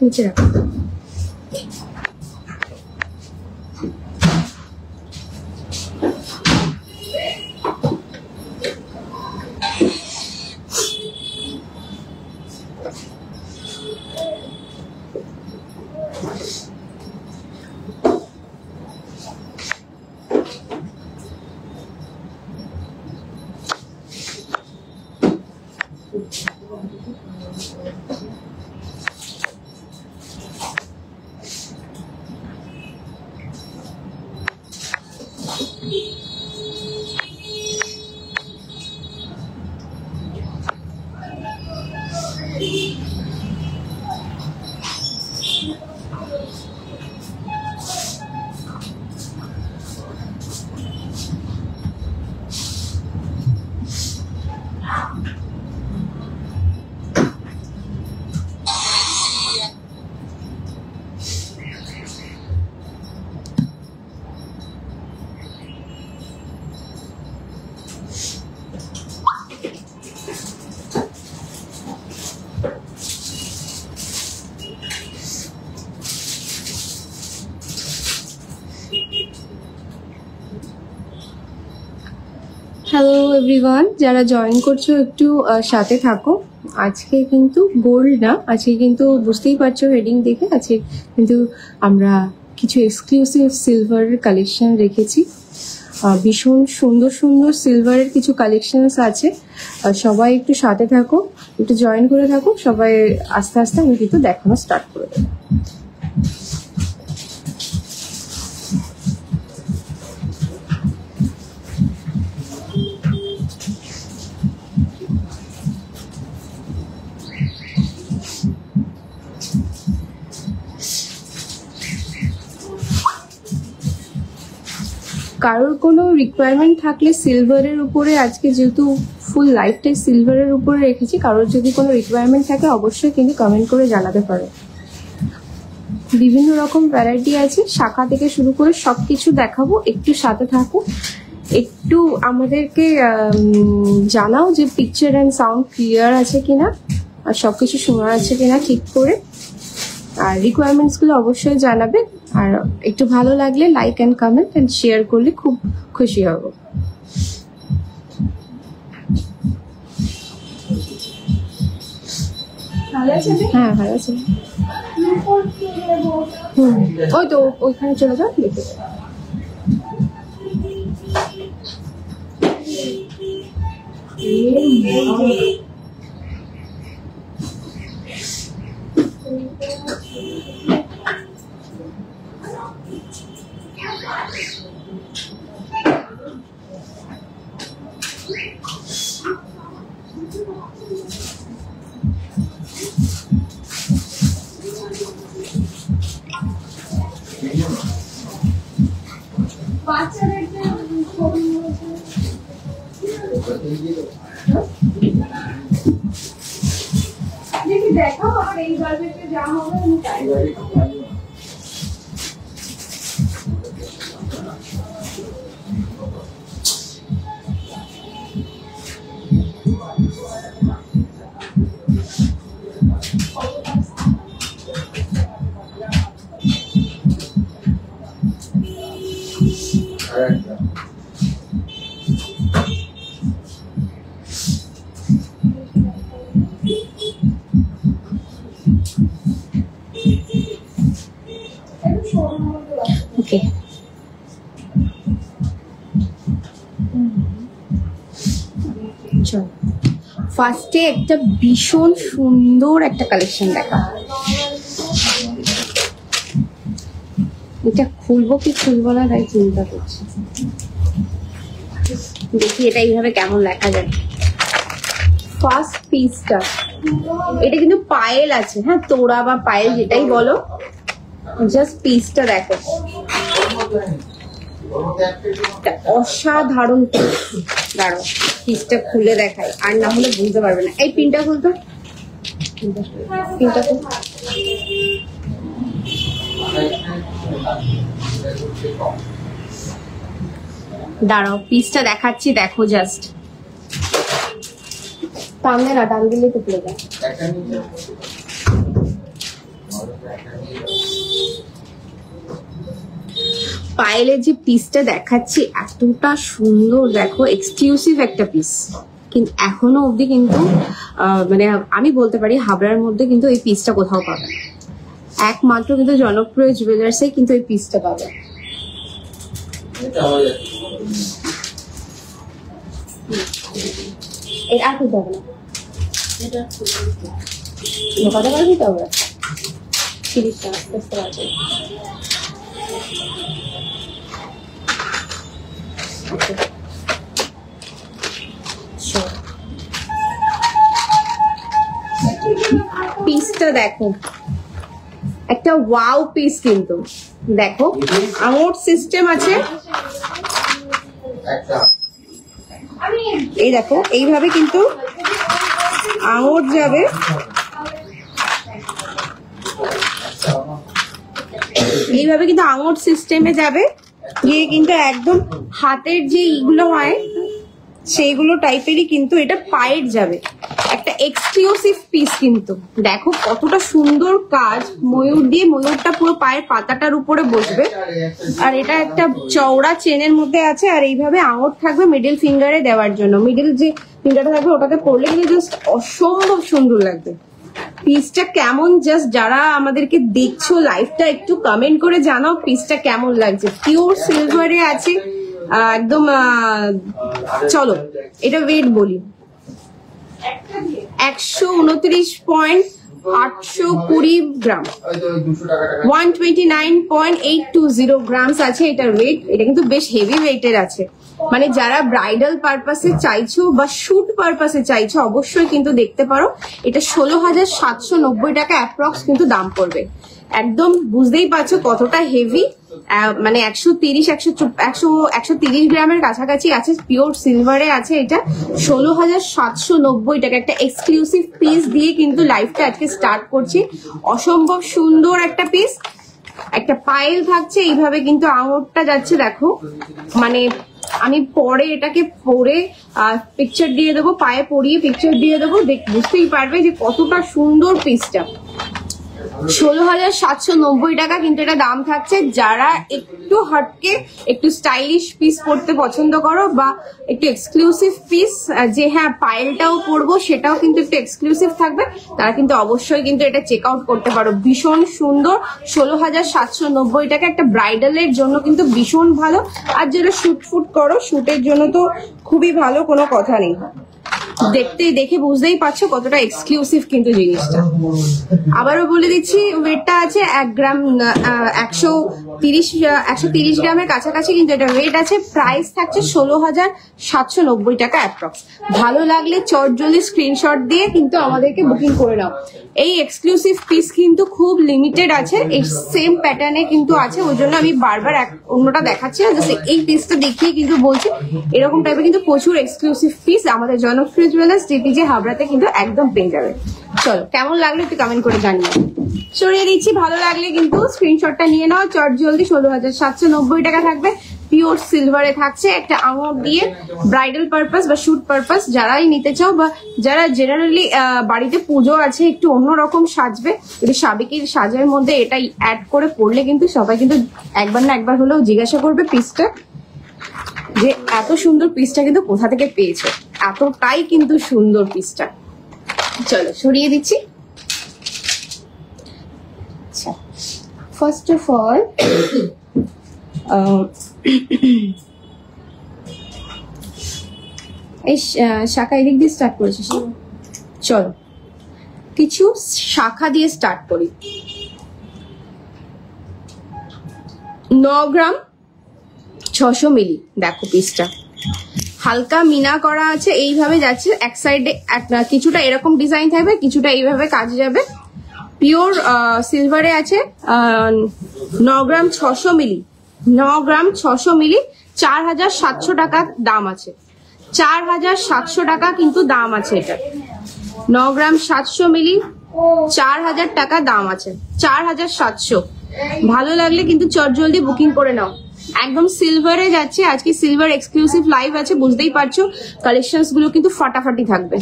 নিচে রাখো। Hello everyone, যারা জয়েন করছো একটু সাথে থাকো। আজকে কিন্তু গোল্ড না, আজকে কিন্তু বুঝতেই পারছো হেডিং দেখে, আজকে কিন্তু আমরা কিছু এক্সক্লুসিভ সিলভারের কালেকশন রেখেছি। ভীষণ সুন্দর সুন্দর সিলভারের কিছু কালেকশনস আছে। সবাই একটু সাথে থাকো, একটু জয়েন করে থাকো সবাই। আস্তে আস্তে আমি কিন্তু দেখানো স্টার্ট করে দেবো। কারোর কোনো রিকোয়ারমেন্ট থাকলে সিলভারের উপরে, আজকে যেহেতু ফুল লাইফটাই সিলভারের উপরে রেখেছি, কারোর যদি কোনো রিকোয়ারমেন্ট থাকে অবশ্যই কিন্তু কমেন্ট করে জানাতে পারো। বিভিন্ন রকম ভ্যারাইটি আছে, শাখা থেকে শুরু করে সবকিছু দেখাবো। একটু সাথে থাকো, একটু আমাদেরকে জানাও যে পিকচার অ্যান্ড সাউন্ড ক্লিয়ার আছে কিনা, আর সবকিছু শোনা আছে কিনা ঠিক করে। আর রিকোয়ারমেন্টস গুলো অবশ্যই জানাবে। আর একটু ভালো লাগলে like and comment and share করলে খুব খুশি হব। হ্যাঁ ভালো আছে। ওই তো ওইখানে চলে যাও, দেখে দেখো আমার এই বাজেটে যা হবে আমি তাই ওকে। ফার্স্টে একটা ভীষণ সুন্দর একটা কালেকশন দেখা। এটা খুলবো কি খুলবো না তাই চিন্তা করছি। দেখি এটা এইভাবে কেমন দেখা যায়। ফার্স্ট পিসটা, এটা কিন্তু পায়েল আছে, হ্যাঁ তোড়া বা পায়েল যেটাই বলো। জাস্ট পিসটা দেখো, অসাধারণ দাঁড়াও পিসটা খুলে দেখাই, আর না হলে বুঝতে পারবে না। এই পিনটা খুলতো, পিনটা খুল। দাঁড়াও পিসটা দেখাচ্ছি, দেখো জাস্ট। টানলে না, টান দিলে তো খুলে যায়। পায়েলের যে পিসটা দেখাচ্ছি এতটা সুন্দর, দেখো এক্সক্লুসিভ একটা পিস, কিন্তু এখনো অবধি কিন্তু মানে আমি বলতে পারি হাবড়ার মধ্যে কিন্তু এই পিসটা কোথাও পাবে, একমাত্র কিন্তু জনপ্রিয় জুয়েলার্সে কিন্তু এই পিসটা পাবে। আর খুলতে হবে না, ঢোকাতে পারবি তো আমরা 30টা বুঝতে পারছি। পিসটা দেখো, একটা ওয়াও পিস, কিন্তু দেখো আঙুর সিস্টেম আছে, এই দেখো এইভাবে কিন্তু আঙুর যাবে, এইভাবে কিন্তু আঙুর সিস্টেমে যাবে, গিয়ে কিন্তু একদম হাতের যে ইগুলো হয় সেইগুলো টাইপেরই কিন্তু এটা পায়ের যাবে, একটা এক্সক্লুসিভ পিস। কিন্তু দেখো কতটা সুন্দর কাজ, ময়ূর দিয়ে, ময়ূরটা পুরো পায়ের পাতাটার উপরে বসবে, আর এটা একটা চওড়া চেনের মধ্যে আছে, আর এইভাবে আঙুর থাকবে মিডল ফিঙ্গারে দেওয়ার জন্য, মিডল যে ফিঙ্গারটা থাকবে ওটাতে পড়লে কিন্তু জাস্ট অসম্ভব সুন্দর লাগবে। পিসটা কেমন, জাস্ট যারা আমাদেরকে দেখছো লাইভটা একটু কমেন্ট করে জানাও পিসটা কেমন লাগছে। পিওর সিলভারে আছে একদম। চলো এটা ওয়েট বলি, 129.820 গ্রাম, 129.820 গ্রামস আছে এটার ওয়েট। এটা কিন্তু বেশ হেভি ওয়েটের আছে, মানে যারা ব্রাইডাল পারপাসে চাইছো বা শুট পারপাসে চাইছো অবশ্যই কিন্তু দেখতে পারো। এটা 16,790 টাকা অ্যাপ্রক্স কিন্তু দাম পড়বে। একদম বুঝতেই পারছো কতটা হেভি, মানে 130 গ্রামের কাছাকাছি আছে, পিওর সিলভারে আছে। এটা 16,790 টাকা একটা এক্সক্লুসিভ পিস দিয়ে কিন্তু লাইফটা আজকে স্টার্ট করছি। অসম্ভব সুন্দর একটা পিস, একটা পায়েল থাকছে, এইভাবে কিন্তু আঙুরটা যাচ্ছে দেখো, মানে আমি পরে এটাকে পরে পিকচার দিয়ে দেবো, পায়ে পরিয়ে পিকচার দিয়ে দেবো, বুঝতেই পারবে যে কতটা সুন্দর পিসটা। 16,790 টাকা কিন্তু এটা দাম থাকছে। যারা একটু হটকে একটু স্টাইলিশ পিস পরতে পছন্দ করো বা একটু এক্সক্লুসিভ পিস, যে হ্যাঁ পায়েলটাও পরবো সেটাও কিন্তু একটু এক্সক্লুসিভ থাকবে, তারা কিন্তু অবশ্যই কিন্তু এটা চেক আউট করতে পারো। ভীষণ সুন্দর, 16,790 টাকা একটা ব্রাইডালের জন্য কিন্তু ভীষণ ভালো। আর যারা শুট ফুট করো, শুটের জন্য তো খুবই ভালো, কোনো কথা নেই। দেখে বুঝতেই পারছো কতটা এক্সক্লুসিভ কিন্তু জিনিসটা। আবারও বলে দিচ্ছি ওয়েটটা আছে 1 গ্রাম, 130 গ্রামের কাছাকাছি কিন্তু এটা ওয়েট আছে। প্রাইস থাকছে 16,790 টাকা অ্যাপ্রক্স। ভালো লাগলে চটজলদি স্ক্রিনশট দিয়ে কিন্তু আমাদেরকে বুকিং করে নাও। এই এক্সক্লুসিভ পিস কিন্তু খুব লিমিটেড আছে, এই সেম প্যাটার্নে কিন্তু আছে, ওই জন্য আমি বারবার অন্যটা দেখাচ্ছি না, জাস্ট এই পিসটা দেখিয়ে কিন্তু বলছি। এরকম টাইপের কিন্তু প্রচুর এক্সক্লুসিভ পিস আমাদের জনপ্রিয় জুয়েলার্স ডিপিজে হাবড়াতে কিন্তু একদম পেয়ে যাবে। চলো কেমন লাগলো একটু কমেন্ট করে জানিও। সরিয়ে দিচ্ছি, ভালো লাগলে কিন্তু স্ক্রিনশটটা নিয়ে নাও চটজলদি। 16,790 টাকা থাকবে, পিওর সিলভারে থাকছে, একটা আঙুর দিয়ে ব্রাইডাল পারপাস বা শুট পারপাস যারাই নিতে চাও, বা যারা জেনারেলি বাড়িতে পুজো আছে একটু অন্যরকম সাজবে, একটু সাবেকির সাজের মধ্যে এটাই অ্যাড করে পড়লে কিন্তু সবাই কিন্তু একবার না একবার হলেও জিজ্ঞাসা করবে পিসটা, যে এত সুন্দর পিসটা কিন্তু কোথা থেকে পেয়েছো, এতটাই কিন্তু সুন্দর পিসটা। চলো সরিয়ে দিচ্ছি। আচ্ছা, ফার্স্ট অফ অল এই শাখা এদিক দিয়ে স্টার্ট করেছিস, চলো কিছু শাখা দিয়ে স্টার্ট করি। 9 গ্রাম 600 মিলি, দেখো পিসটা হালকা মিনা করা আছে, এইভাবে যাচ্ছে, এক সাইডে কিছুটা এরকম ডিজাইন থাকবে, কিছুটা এইভাবে কাজ যাবে। পিওর সিলভারে আছে, 9 গ্রাম 600 মিলি, 9 গ্রাম 600 মিলি 4700 টাকা দাম আছে। 4700 টাকা কিন্তু দাম আছে এটা। 9 গ্রাম 700 মিলি 4000 টাকা দাম আছে। 4700। ভালো লাগলে কিন্তু চটজলদি বুকিং করে নাও। একদম সিলভারে যাচ্ছে আজকে, সিলভার এক্সক্লুসিভ লাইভ আছে, বুঝতেই পারছো কালেকশনস গুলো কিন্তু ফাটাফাটি থাকবে।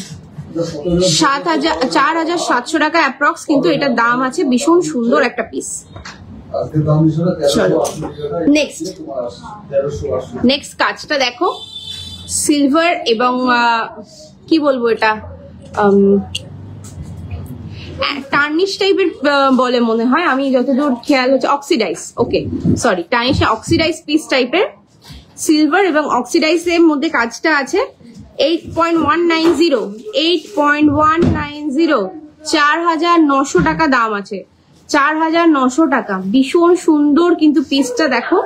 4700 টাকা অ্যাপ্রক্স কিন্তু এটার দাম আছে। ভীষণ সুন্দর একটা পিস। চলো নেক্সট কাজটা দেখো, সিলভার এবং কি বলবো এটা টার্নিশ টাইপের বলে মনে হয়, আমি যতদূর খেয়াল হচ্ছে অক্সিডাইজ, ওকে সরি টার্নিশ অক্সিডাইজ পিস টাইপের সিলভার এবং অক্সিডাইজ এর মধ্যে কাজটা আছে। 8.190 4990 টাকা দাম আছে। 4900 টাকা। ভীষণ সুন্দর কিন্তু পিসটা দেখো।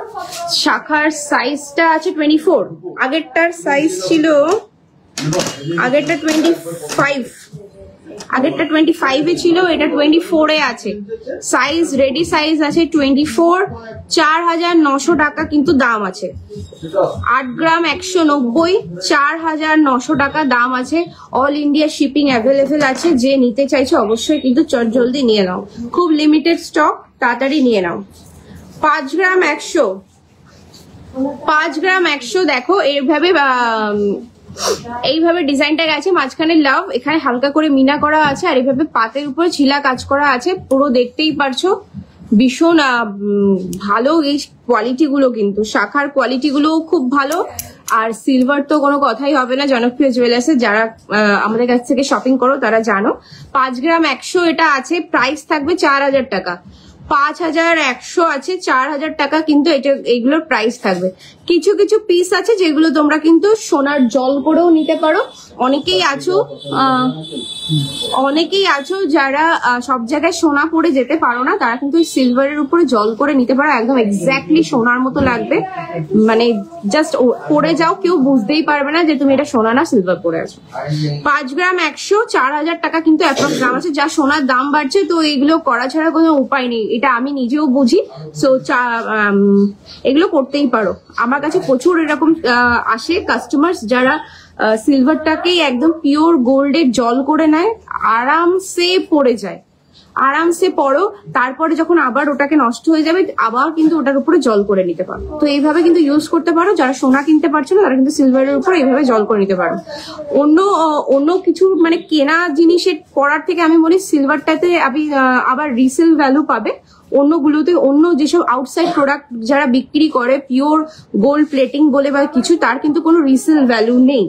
শাখার সাইজটা আছে 24, আগেরটার সাইজ ছিল আগেরটা 25, আগেরটা 25 এ ছিল, এটা 24 এ আছে। সাইজ রেডি সাইজ আছে 24। 4900 টাকা কিন্তু দাম আছে। 8 গ্রাম 190 4900 টাকা দাম আছে। অল ইন্ডিয়া শিপিং অ্যাভেলেবেল আছে। যে নিতে চাইছো অবশ্যই কিন্তু জলদি নিয়ে নাও, খুব লিমিটেড স্টক, তাড়াতাড়ি নিয়ে নাও। 5 গ্রাম 100 5 গ্রাম 100 দেখো এইভাবে ডিজাইনটা গেছে, মাঝখানে লাভ, এখানে হালকা করে মিনা করা আছে, আর এইভাবে পাতের উপরে ছিলা কাজ করা আছে, পুরো দেখতেই পারছো। ভীষণ ভালো এই কোয়ালিটি গুলো, কিন্তু শাখার কোয়ালিটি গুলো খুব ভালো। আর সিলভার তো কোনো কথাই হবে না, জনপ্রিয় জুয়েলার্সে যারা আমাদের কাছ থেকে শপিং করো তারা জানো। 5 গ্রাম 100 এটা আছে, প্রাইস থাকবে 4000 টাকা। 5100 আছে, 4000 টাকা কিন্তু এইগুলোর প্রাইস থাকবে। কিছু কিছু পিস আছে যেগুলো তোমরা কিন্তু সোনার জল করেও নিতে পারো। অনেকেই আছো যারা সব জায়গায় সোনা পরে যেতে পারো না, তারা কিন্তু সিলভারের উপরে জল করে নিতে পারো। একদম এক্স্যাক্টলি সোনার মতো লাগবে, মানে জাস্ট পরে যাও, কেউ বুঝতেই পারবে না যে তুমি এটা সোনা না সিলভার পরে আছো। 5 গ্রাম 100 4000 টাকা কিন্তু অ্যাপ্রক্স দাম আছে। যা সোনার দাম বাড়ছে তো এগুলো করা ছাড়া কোনো উপায় নেই, এটা আমি নিজেও বুঝি। সো এগুলো করতেই পারো। আমার কাছে প্রচুর এরকম আসে কাস্টমার যারা সিলভারটাকেই একদম পিওর গোল্ডের জল করে নেয়, আরামসে পড়ে যায়, আরামসে পড়ো, তারপরে যখন আবার ওটাকে নষ্ট হয়ে যাবে আবার কিন্তু ওটার উপরে জল করে নিতে পারো। তো এইভাবে কিন্তু ইউজ করতে পারো। যারা সোনা কিনতে পারছো না তারা কিন্তু সিলভারের উপর এইভাবে জল করে নিতে পারো। অন্য কিছু মানে কেনা জিনিসের পড়ার থেকে আমি বলি সিলভারটাতে আবার রিসেল ভ্যালু পাবে। অন্যগুলোতে অন্য যেসব আউটসাইড প্রোডাক্ট যারা বিক্রি করে পিওর গোল্ড প্লেটিং বলে বা কিছু, তার কিন্তু কোনো রিসেল ভ্যালু নেই।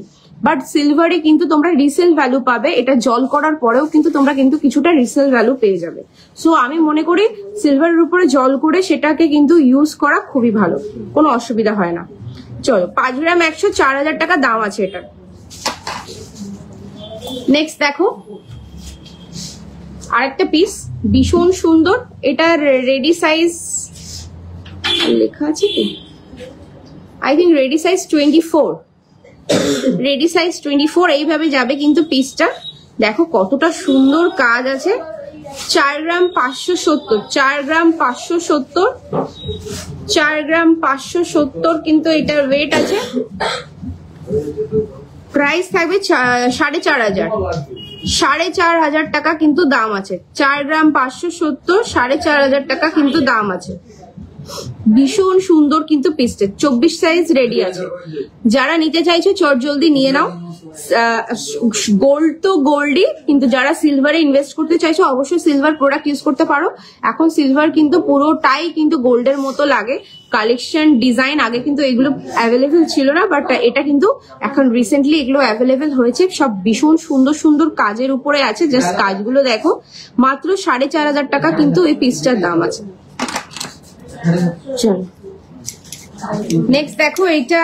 বাট সিলভারে কিন্তু তোমরা রিসেল ভ্যালু পাবে, এটা জল করার পরেও কিন্তু তোমরা কিন্তু কিছুটা রিসেল ভ্যালু পেয়ে যাবে। সো আমি মনে করি সিলভারের উপরে জল করে সেটাকে কিন্তু ইউজ করা খুবই ভালো, কোনো অসুবিধা হয় না। চলো 5 গ্রাম 100 4000 টাকা দাম আছে এটার। নেক্সট দেখো আরেকটা পিস, ভীষণ সুন্দর। এটার রেডি সাইজ লেখা আছে কি, I think ready size 24, ready size 24 এইভাবে যাবে কিন্তু পিসটা। দেখো কতটা সুন্দর কাজ আছে। 4 গ্রাম 570 4 গ্রাম 570 4 গ্রাম 570 কিন্তু এটার ওয়েট আছে। প্রাইস থাকবে 4500 4500 টাকা কিন্তু দাম আছে। 4 গ্রাম 570 4500 টাকা কিন্তু দাম আছে। ভীষণ সুন্দর কিন্তু পিসটা। 24 সাইজ রেডি আছে। যারা নিতে চাইছো চট জলদি নিয়ে নাও। গোল্ড তো গোল্ডই, কিন্তু যারা সিলভারে ইনভেস্ট করতে চাইছো অবশ্যই সিলভার প্রোডাক্ট ইউজ করতে পারো। এখন সিলভার কিন্তু পুরোটাই কিন্তু গোল্ডের মতো লাগে। কালেকশন ডিজাইন আগে কিন্তু এগুলো অ্যাভেলেবেল ছিল না, বাট এটা কিন্তু এখন রিসেন্টলি এগুলো অ্যাভেলেবেল হয়েছে। সব ভীষণ সুন্দর সুন্দর কাজের উপরে আছে। জাস্ট কাজগুলো দেখো। মাত্র 4500 টাকা কিন্তু এই পিসটার দাম আছে। চলো নেক্সট দেখো, এটা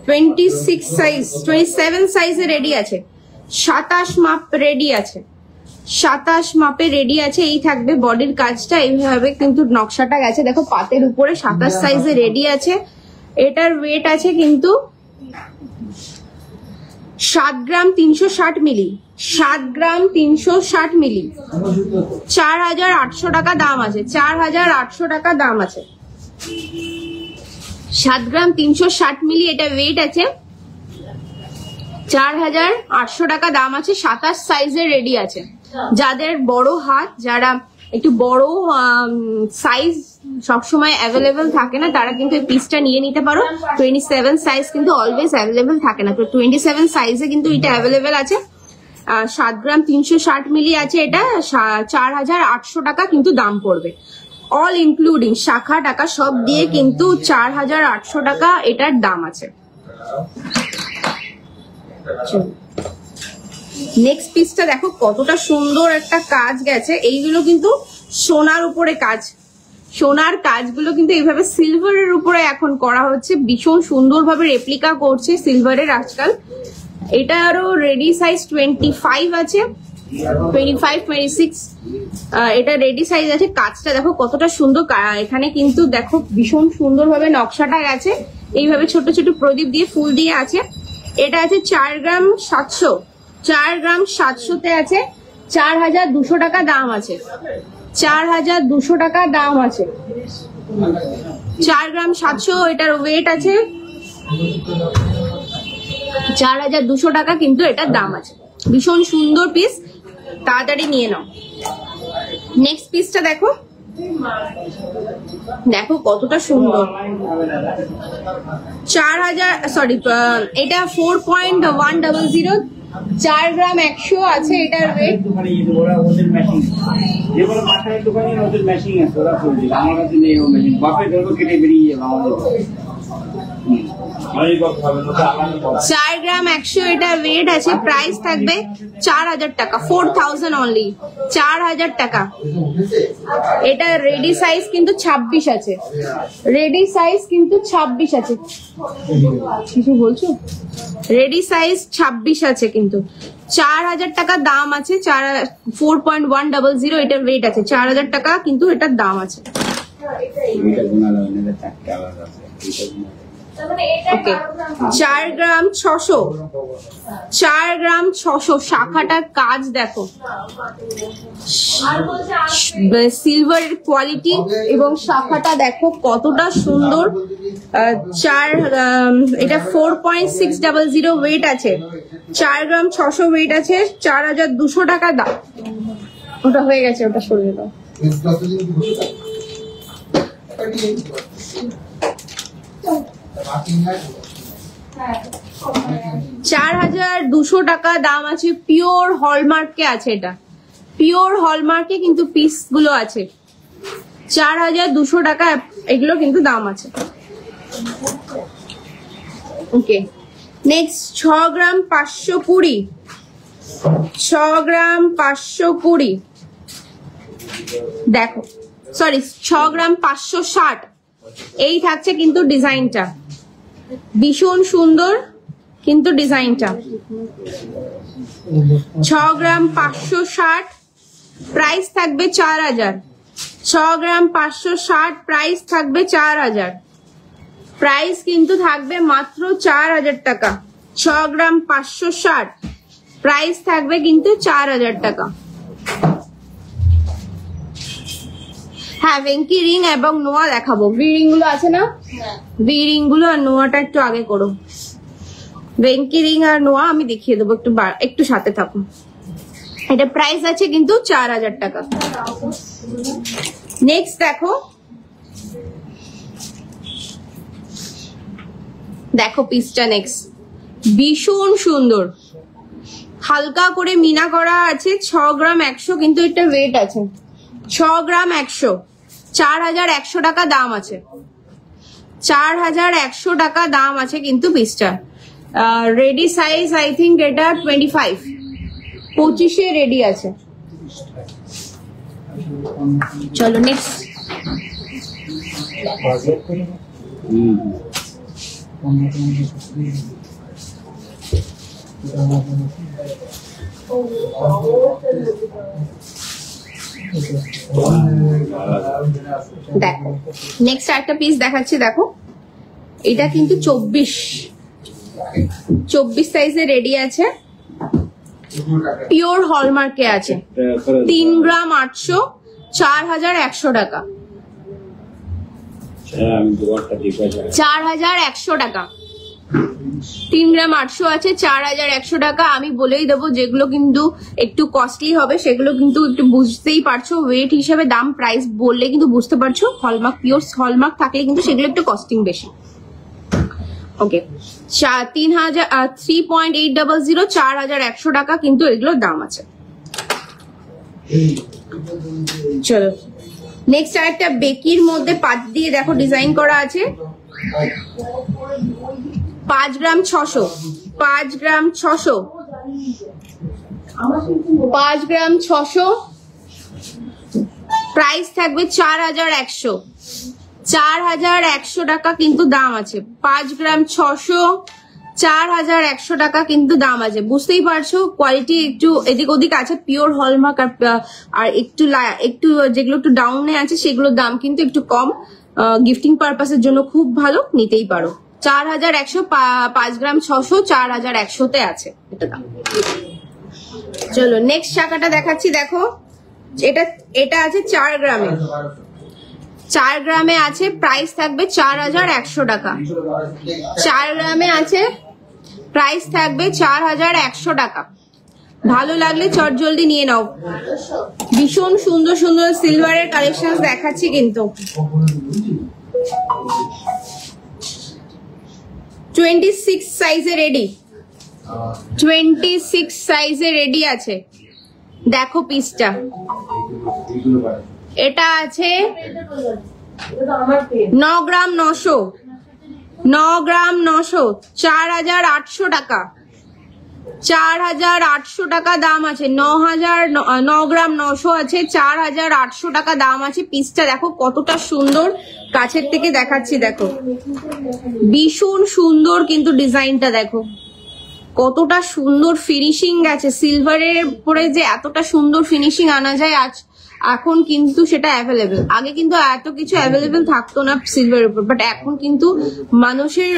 26 সাইজ 27 সাইজে রেডি আছে। 27 মাপ রেডি আছে। 27 মাপে রেডি আছে। এই থাকবে বডির কাজটা, এইভাবে কিন্তু নকশাটা গেছে দেখো পাতের উপরে। 27 সাইজে রেডি আছে। এটার ওয়েট আছে কিন্তু 7 গ্রাম 360 মিলি। 7 গ্রাম 360 মিলি। 4800 টাকা দাম আছে। 4800 টাকা দাম আছে। 7 গ্রাম 360 মিলি, এটা ওয়েট আছে 4800 টাকা দাম আছে। 27 সাইজের রেডি আছে। যাদের বড় হাত, যারা একটু বড় সাইজ সবসময় অ্যাভেলেবেল থাকে না, তারা কিন্তু এই পিসটা নিয়ে নিতে পারো। 27 সাইজ কিন্তু অলওয়েজ অ্যাভেলেবেল থাকে না, তো 27 সাইজে কিন্তু এটা অ্যাভেলেবেল আছে। 7 গ্রাম 360 মিলি আছে, এটা 4800 টাকা কিন্তু দাম পড়বে। অল ইনক্লুডিং শাখা টাকা সব দিয়ে কিন্তু 4800 টাকা এটার দাম আছে। নেক্সট পিসটা দেখো কতটা সুন্দর একটা কাজ গেছে। এইগুলো কিন্তু সোনার উপরে কাজ, সোনার কাজগুলো কিন্তু এইভাবে সিলভারের উপরে এখন করা হচ্ছে। ভীষণ সুন্দরভাবে রেপ্লিকা করছে সিলভারের আজকাল। এটা আরো রেডি সাইজ 25 আছে, 25, 26 এটা রেডি সাইজ আছে। কাজটা দেখো কতটা সুন্দর, এখানে কিন্তু দেখো ভীষণ সুন্দরভাবে নকশাটা গেছে। এইভাবে ছোট ছোট প্রদীপ দিয়ে ফুল দিয়ে আছে। এটা আছে 4 গ্রাম 700, 4 গ্রাম 700-তে আছে, 4200 টাকা দাম আছে। 4200 টাকা দাম আছে। 4 গ্রাম 700, এটার ওয়েট আছে 4200 টাকা কিন্তু এটার দাম আছে। ভীষণ সুন্দর পিস, তাড়াতাড়ি নিয়ে নাও। নেক্সট পিসটা দেখো, দেখো কতটা সুন্দর। 4000 এটা 4.100, 4 গ্রাম 100 আছে এটার ওয়েট। চার গ্রাম 100 এটা ওয়েট আছে। প্রাইস থাকবে 4000 টাকা, 4000 অনলি, 4000 টাকা। এটা রেডি সাইজ কিন্তু 26 আছে, রেডি সাইজ কিন্তু 26 আছে। কিছু বলছো? রেডি সাইজ 26 আছে কিন্তু 4000 টাকা দাম আছে। 4.100 এটার ওয়েট আছে, 4000 টাকা কিন্তু এটার দাম আছে। ওকে, 4 গ্রাম 600, 4 গ্রাম 600 শাখাটার কাজ দেখো, সিলভারের কোয়ালিটি এবং শাখাটা দেখো কতটা সুন্দর। এটা 4.600 ওয়েট আছে, 4 গ্রাম 600 ওয়েট আছে, 4200 টাকা দাম। ওটা হয়ে গেছে, ওটা সরিয়ে দাও। 4200 টাকা দাম আছে। পিওর হলমার্কে আছে, এটা পিওর হলমার্কে কিন্তু পিস গুলো আছে। 4200 টাকা এগুলো কিন্তু দাম আছে। ওকে, নেক্সট 6 গ্রাম 520, 6 গ্রাম 520 দেখো, সরি 6 গ্রাম 560 এই থাকছে কিন্তু ডিজাইনটা ভীষণ সুন্দর কিন্তু ডিজাইনটা। 6 গ্রাম 560 প্রাইস থাকবে 4000, 6 গ্রাম 560 প্রাইস থাকবে 4000, প্রাইস কিন্তু থাকবে মাত্র 4000 টাকা। 6 গ্রাম 560 প্রাইস থাকবে কিন্তু 4000 টাকা। হ্যাঁ, ভেঙ্কি রিং এবং নোয়া দেখাবো। ভি রিং গুলো আছে না, ভি রিং গুলো আর নোয়াটা একটু আগে করো। ভেঙ্কি রিং আর নোয়া আমি দেখিয়ে দেবো, একটু সাথে থাকুন। এটা প্রাইস আছে কিন্তু 4000 টাকা। নেক্সট দেখো, দেখো পিসটা নেক্সট ভীষণ সুন্দর, হালকা করে মিনা করা আছে। 6 গ্রাম 100 কিন্তু এটা ওয়েট আছে। 6 গ্রাম 100, 4100 টাকা দাম আছে। 4100 টাকা দাম আছে কিন্তু পিসটা। রেডি সাইজ আই থিঙ্ক এটা 25, 25-এ রেডি আছে। চলো নেক্সট। দেখো নেক্সট একটা পিস দেখাচ্ছি, দেখো এটা কিন্তু 24 সাইজে রেডি আছে। পিওর হলমার্কে আছে। 3 গ্রাম 800, 4100 টাকা। 4100 টাকা। 3 গ্রাম 800 আছে, 4100 টাকা। আমি বলেই দেবো যেগুলো কিন্তু একটু কস্টলি হবে সেগুলো কিন্তু একটু বুঝতেই পারছো, ওয়েট হিসেবে দাম প্রাইস বললে কিন্তু বুঝতে পারছো। হলমার্ক পিওর হলমার্ক থাকলে কিন্তু সেগুলো একটু কস্টিং বেশি। ওকে, 3.800 4100 টাকা কিন্তু এগুলোর দাম আছে। চলো নেক্সট আরেকটা বেকির মধ্যে পাত দিয়ে দেখো ডিজাইন করা আছে। 5 গ্রাম 600, 5 গ্রাম 600, 5 গ্রাম 600, প্রাইস থাকবে 4100, 4100 টাকা কিন্তু দাম আছে। 5 গ্রাম 600, 4100 টাকা কিন্তু দাম আছে। বুঝতেই পারছো কোয়ালিটি একটু এদিক ওদিক আছে, পিওর হলমার্ক আর একটু যেগুলো একটু ডাউনে আছে সেগুলোর দাম কিন্তু একটু কম। গিফটিং পারপাসের জন্য খুব ভালো, নিতেই পারো। 4100, 5 গ্রাম 600, 4100-তে আছে এটা দাম। চলো নেক্সট শাখাটা দেখাচ্ছি, দেখো এটা আছে 4 গ্রামে, 4 গ্রামে আছে, প্রাইস থাকবে 4100 টাকা। 4 গ্রামে আছে, প্রাইস থাকবে 4100 টাকা। ভালো লাগলে চটজলদি নিয়ে নাও। ভীষণ সুন্দর সুন্দর সিলভারের কালেকশন দেখাচ্ছি কিন্তু। 26 সাইজে রেডি, 26 সাইজে রেডি আছে। দেখো পিসটা, এটা আছে 9 গ্রাম 900, 9 গ্রাম 900, 4800 টাকা, 4800 টাকা দাম আছে। 9 গ্রাম 900 আছে, 4800 টাকা দাম আছে। পিসটা দেখো কতটা সুন্দর, কাছের থেকে দেখাচ্ছি দেখো, ভীষণ সুন্দর কিন্তু ডিজাইনটা দেখো কতটা সুন্দর ফিনিশিং গেছে। সিলভারের উপরে যে এতটা সুন্দর ফিনিশিং আনা যায় আজ এখন কিন্তু সেটা অ্যাভেলেবেল। আগে কিন্তু এত কিছু অ্যাভেলেবেল থাকতো না সিলভারের উপর, বাট এখন কিন্তু মানুষের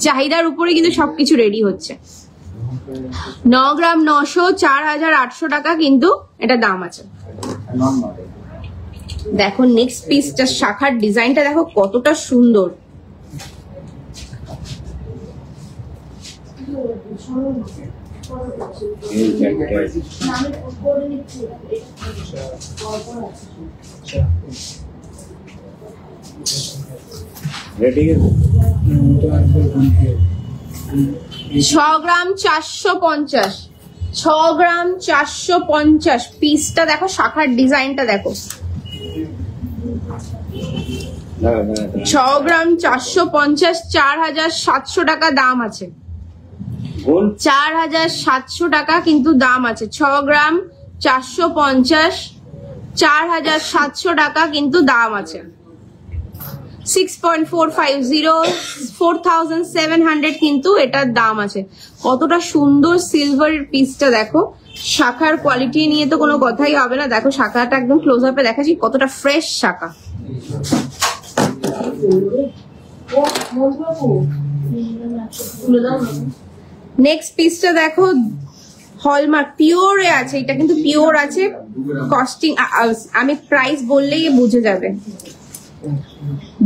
চাহিদার উপরে কিন্তু সবকিছু রেডি হচ্ছে। 9 গ্রাম 900, 4800 টাকা কিন্তু এটা দাম আছে। দেখো নেক্সট পিসটা, শাখার ডিজাইনটা দেখো কতটা সুন্দর। রেডি 6 গ্রাম 450, 6 গ্রাম 450 পিসটা দেখো, শাখার ডিজাইনটা দেখো। 6 গ্রাম 450, 4700 টাকা দাম আছে। 4700 টাকা কিন্তু দাম আছে। 6 গ্রাম 450, 4700 টাকা কিন্তু দাম আছে। 6.450, 4700 কিন্তু এটার দাম আছে। কতটা সুন্দর সিলভারের পিসটা দেখো। শাখার কোয়ালিটি নিয়ে তো কোনো কথাই হবে না। দেখো শাখাটা একদম ক্লোজ আপে দেখাচ্ছি, কতটা ফ্রেশ শাখা। নেক্সট পিসটা দেখো, হলমার্ক পিওরে আছে, এটা কিন্তু পিওর আছে। কস্টিং আমি প্রাইস বললেই বুঝে যাবে।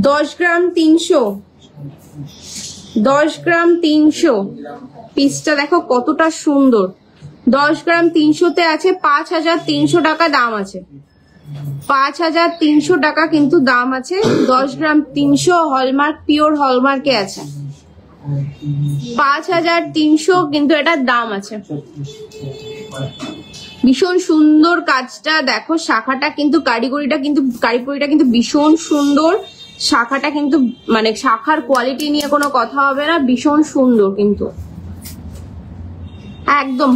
10 গ্রাম 300, 10 গ্রাম 300 পিসটা দেখো কতটা সুন্দর। 10 গ্রাম 300-তে আছে, 5300 টাকা দাম আছে। 5300 টাকা কিন্তু দাম আছে। 10 গ্রাম 300 হলমার্ক, পিওর হলমার্কে আছে। 5300 কিন্তু এটার দাম আছে। ভীষণ সুন্দর কাজটা দেখো, শাখাটা কিন্তু কারিগরিটা কিন্তু ভীষণ সুন্দর। শাখাটা কিন্তু মানে শাখার কোয়ালিটি নিয়ে কোনো কথা হবে না, ভীষণ সুন্দর কিন্তু একদম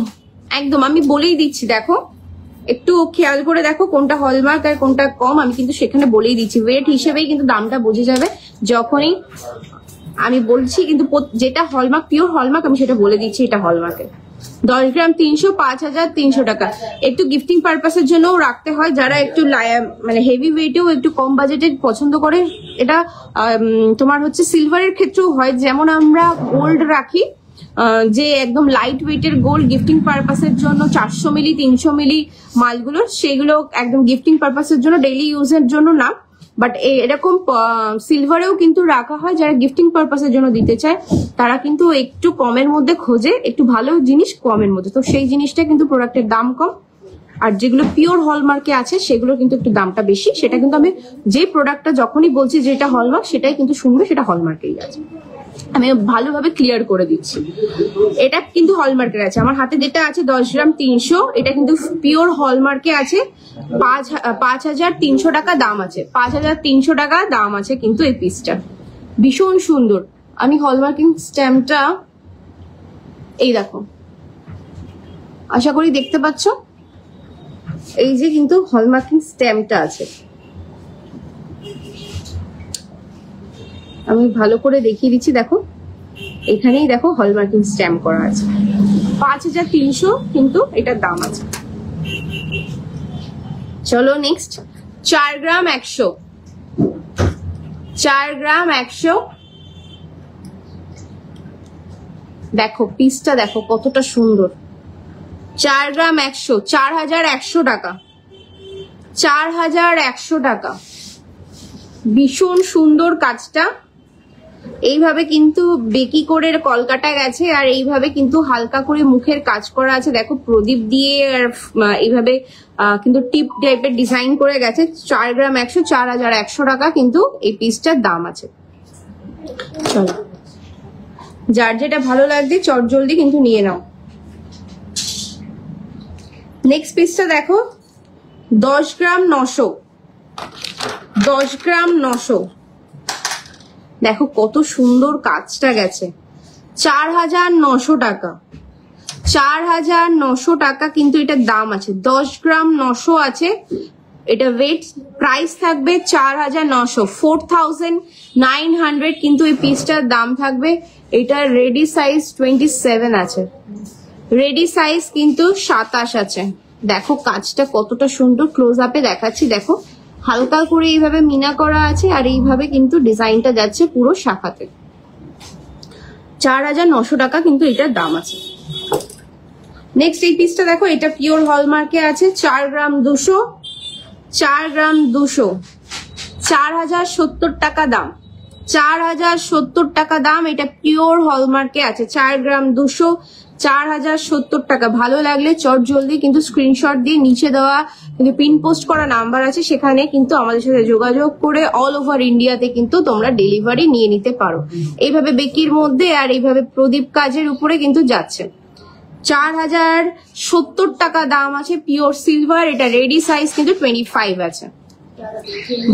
একদম। আমি বলেই দিচ্ছি, দেখো একটু খেয়াল করে দেখো কোনটা হলমার্ক আর কোনটা কম, আমি কিন্তু সেখানে বলেই দিচ্ছি। ওয়েট হিসেবেই কিন্তু দামটা বোঝা যাবে যখনই আমি বলছি, কিন্তু যেটা হলমার্ক পিওর হলমার্ক আমি সেটা বলে দিচ্ছি এটা হলমার্কের। 10 গ্রাম 300, 5300 টাকা। একটু গিফটিং পারপাসের জন্যও রাখতে হয়, যারা একটু মানে হেভি ওয়েটেও একটু কম বাজেটে পছন্দ করে। এটা তোমার হচ্ছে সিলভারের ক্ষেত্রেও হয়, যেমন আমরা গোল্ড রাখি, যে একদম লাইট ওয়েটের গোল্ড গিফটিং পারপাসের জন্য 400 মিলি 300 মিলি মালগুলো, সেগুলো একদম গিফটিং পারপাসের জন্য, ডেইলি ইউজের জন্য না। বাট এরকম সিলভারেও কিন্তু রাখা হয়, যারা গিফটিং পারপাসের জন্য দিতে চায় তারা কিন্তু একটু কমের মধ্যে খোঁজে, একটু ভালো জিনিস কমের মধ্যে, তো সেই জিনিসটা কিন্তু প্রোডাক্টের দাম কম। আর যেগুলো পিওর হলমার্কে আছে সেগুলো কিন্তু একটু দামটা বেশি। সেটা কিন্তু আমি যে প্রোডাক্টটা যখনই বলছি যে এটা হলমার্ক, সেটাই কিন্তু শুনবে সেটা হলমার্কেই আছে, আমি ভালোভাবে ক্লিয়ার করে দিচ্ছি। এটা কিন্তু হলমার্কের আছে। আমার হাতে যেটা আছে 10 গ্রাম 300, এটা কিন্তু পিওর হলমার্কে আছে। 5,300 টাকা দাম আছে, 5,300 টাকা দাম আছে কিন্তু এই পিসটা ভীষণ সুন্দর। আমি হলমার্কিং স্ট্যাম্পটা এই দেখো, আশা করি দেখতে পাচ্ছ, এই যে কিন্তু হলমার্কিং স্ট্যাম্পটা আছে। আমি ভালো করে দেখিয়ে দিচ্ছি, দেখো এখানেই দেখো হলমার্কিং স্ট্যাম্প করা আছে। 5,300 কিন্তু এটার দাম আছে। চলো নেক্সট 4 গ্রাম 100, 4 গ্রাম 100। দেখো পিসটা দেখো কতটা সুন্দর। 4 গ্রাম 100, 4,100 টাকা, 4,100 টাকা। ভীষণ সুন্দর কাজটা। এইভাবে কিন্তু বেকি করে কলকাটা গেছে, আর এইভাবে কিন্তু হালকা করে মুখের কাজ করা আছে। দেখো প্রদীপ দিয়ে আর এইভাবে কিন্তু টিপ টাইপের ডিজাইন করে গেছে। 4 গ্রাম 100, 4,100 টাকা কিন্তু এই পিসটার দাম আছে। চলো, যার যেটা ভালো লাগছে চট জলদি কিন্তু নিয়ে নাও। নেক্সট পিসটা দেখো 10 গ্রাম 900, 10 গ্রাম 900। দেখো কত সুন্দর কাজটা গেছে। 4,900 টাকা, 4,900 টাকা কিন্তু এটার দাম আছে। 10 গ্রাম 900 আছে, এটা ওয়েট প্রাইস থাকবে 4,900, 4,900 কিন্তু এই পিসটার দাম থাকবে। এটা রেডি সাইজ 27 আছে, রেডি সাইজ কিন্তু 27 আছে। দেখো কাজটা কতটা সুন্দর, ক্লোজ আপে দেখাচ্ছি। দেখো হালকা করে এইভাবে মিনা করা আছে, আর এইভাবে কিন্তু ডিজাইনটা যাচ্ছে পুরো শাখাতে। 4,900 টাকা কিন্তু এটার দাম আছে। নেক্সট এই পিসটা দেখো, এটা পিওর হলমার্কে আছে। 4 গ্রাম 200, 4 গ্রাম 200, 4,070 টাকা দাম, 4,070 টাকা দাম। এটা পিওর হলমার্কে আছে। 4 গ্রাম 200, 4,070 টাকা। ভালো লাগলে চট জলদি কিন্তু স্ক্রিনশট দিয়ে নিচে দেওয়া কিন্তু পিন পোস্ট করা নাম্বার আছে, সেখানে কিন্তু আমাদের সাথে যোগাযোগ করে অল ওভার ইন্ডিয়াতে কিন্তু তোমরা ডেলিভারি নিয়ে নিতে পারো। এইভাবে বেকির মধ্যে আর এইভাবে প্রদীপ কাজের উপরে কিন্তু যাচ্ছে। 4,070 টাকা দাম আছে, পিওর সিলভার। এটা রেডি সাইজ কিন্তু 25 আছে।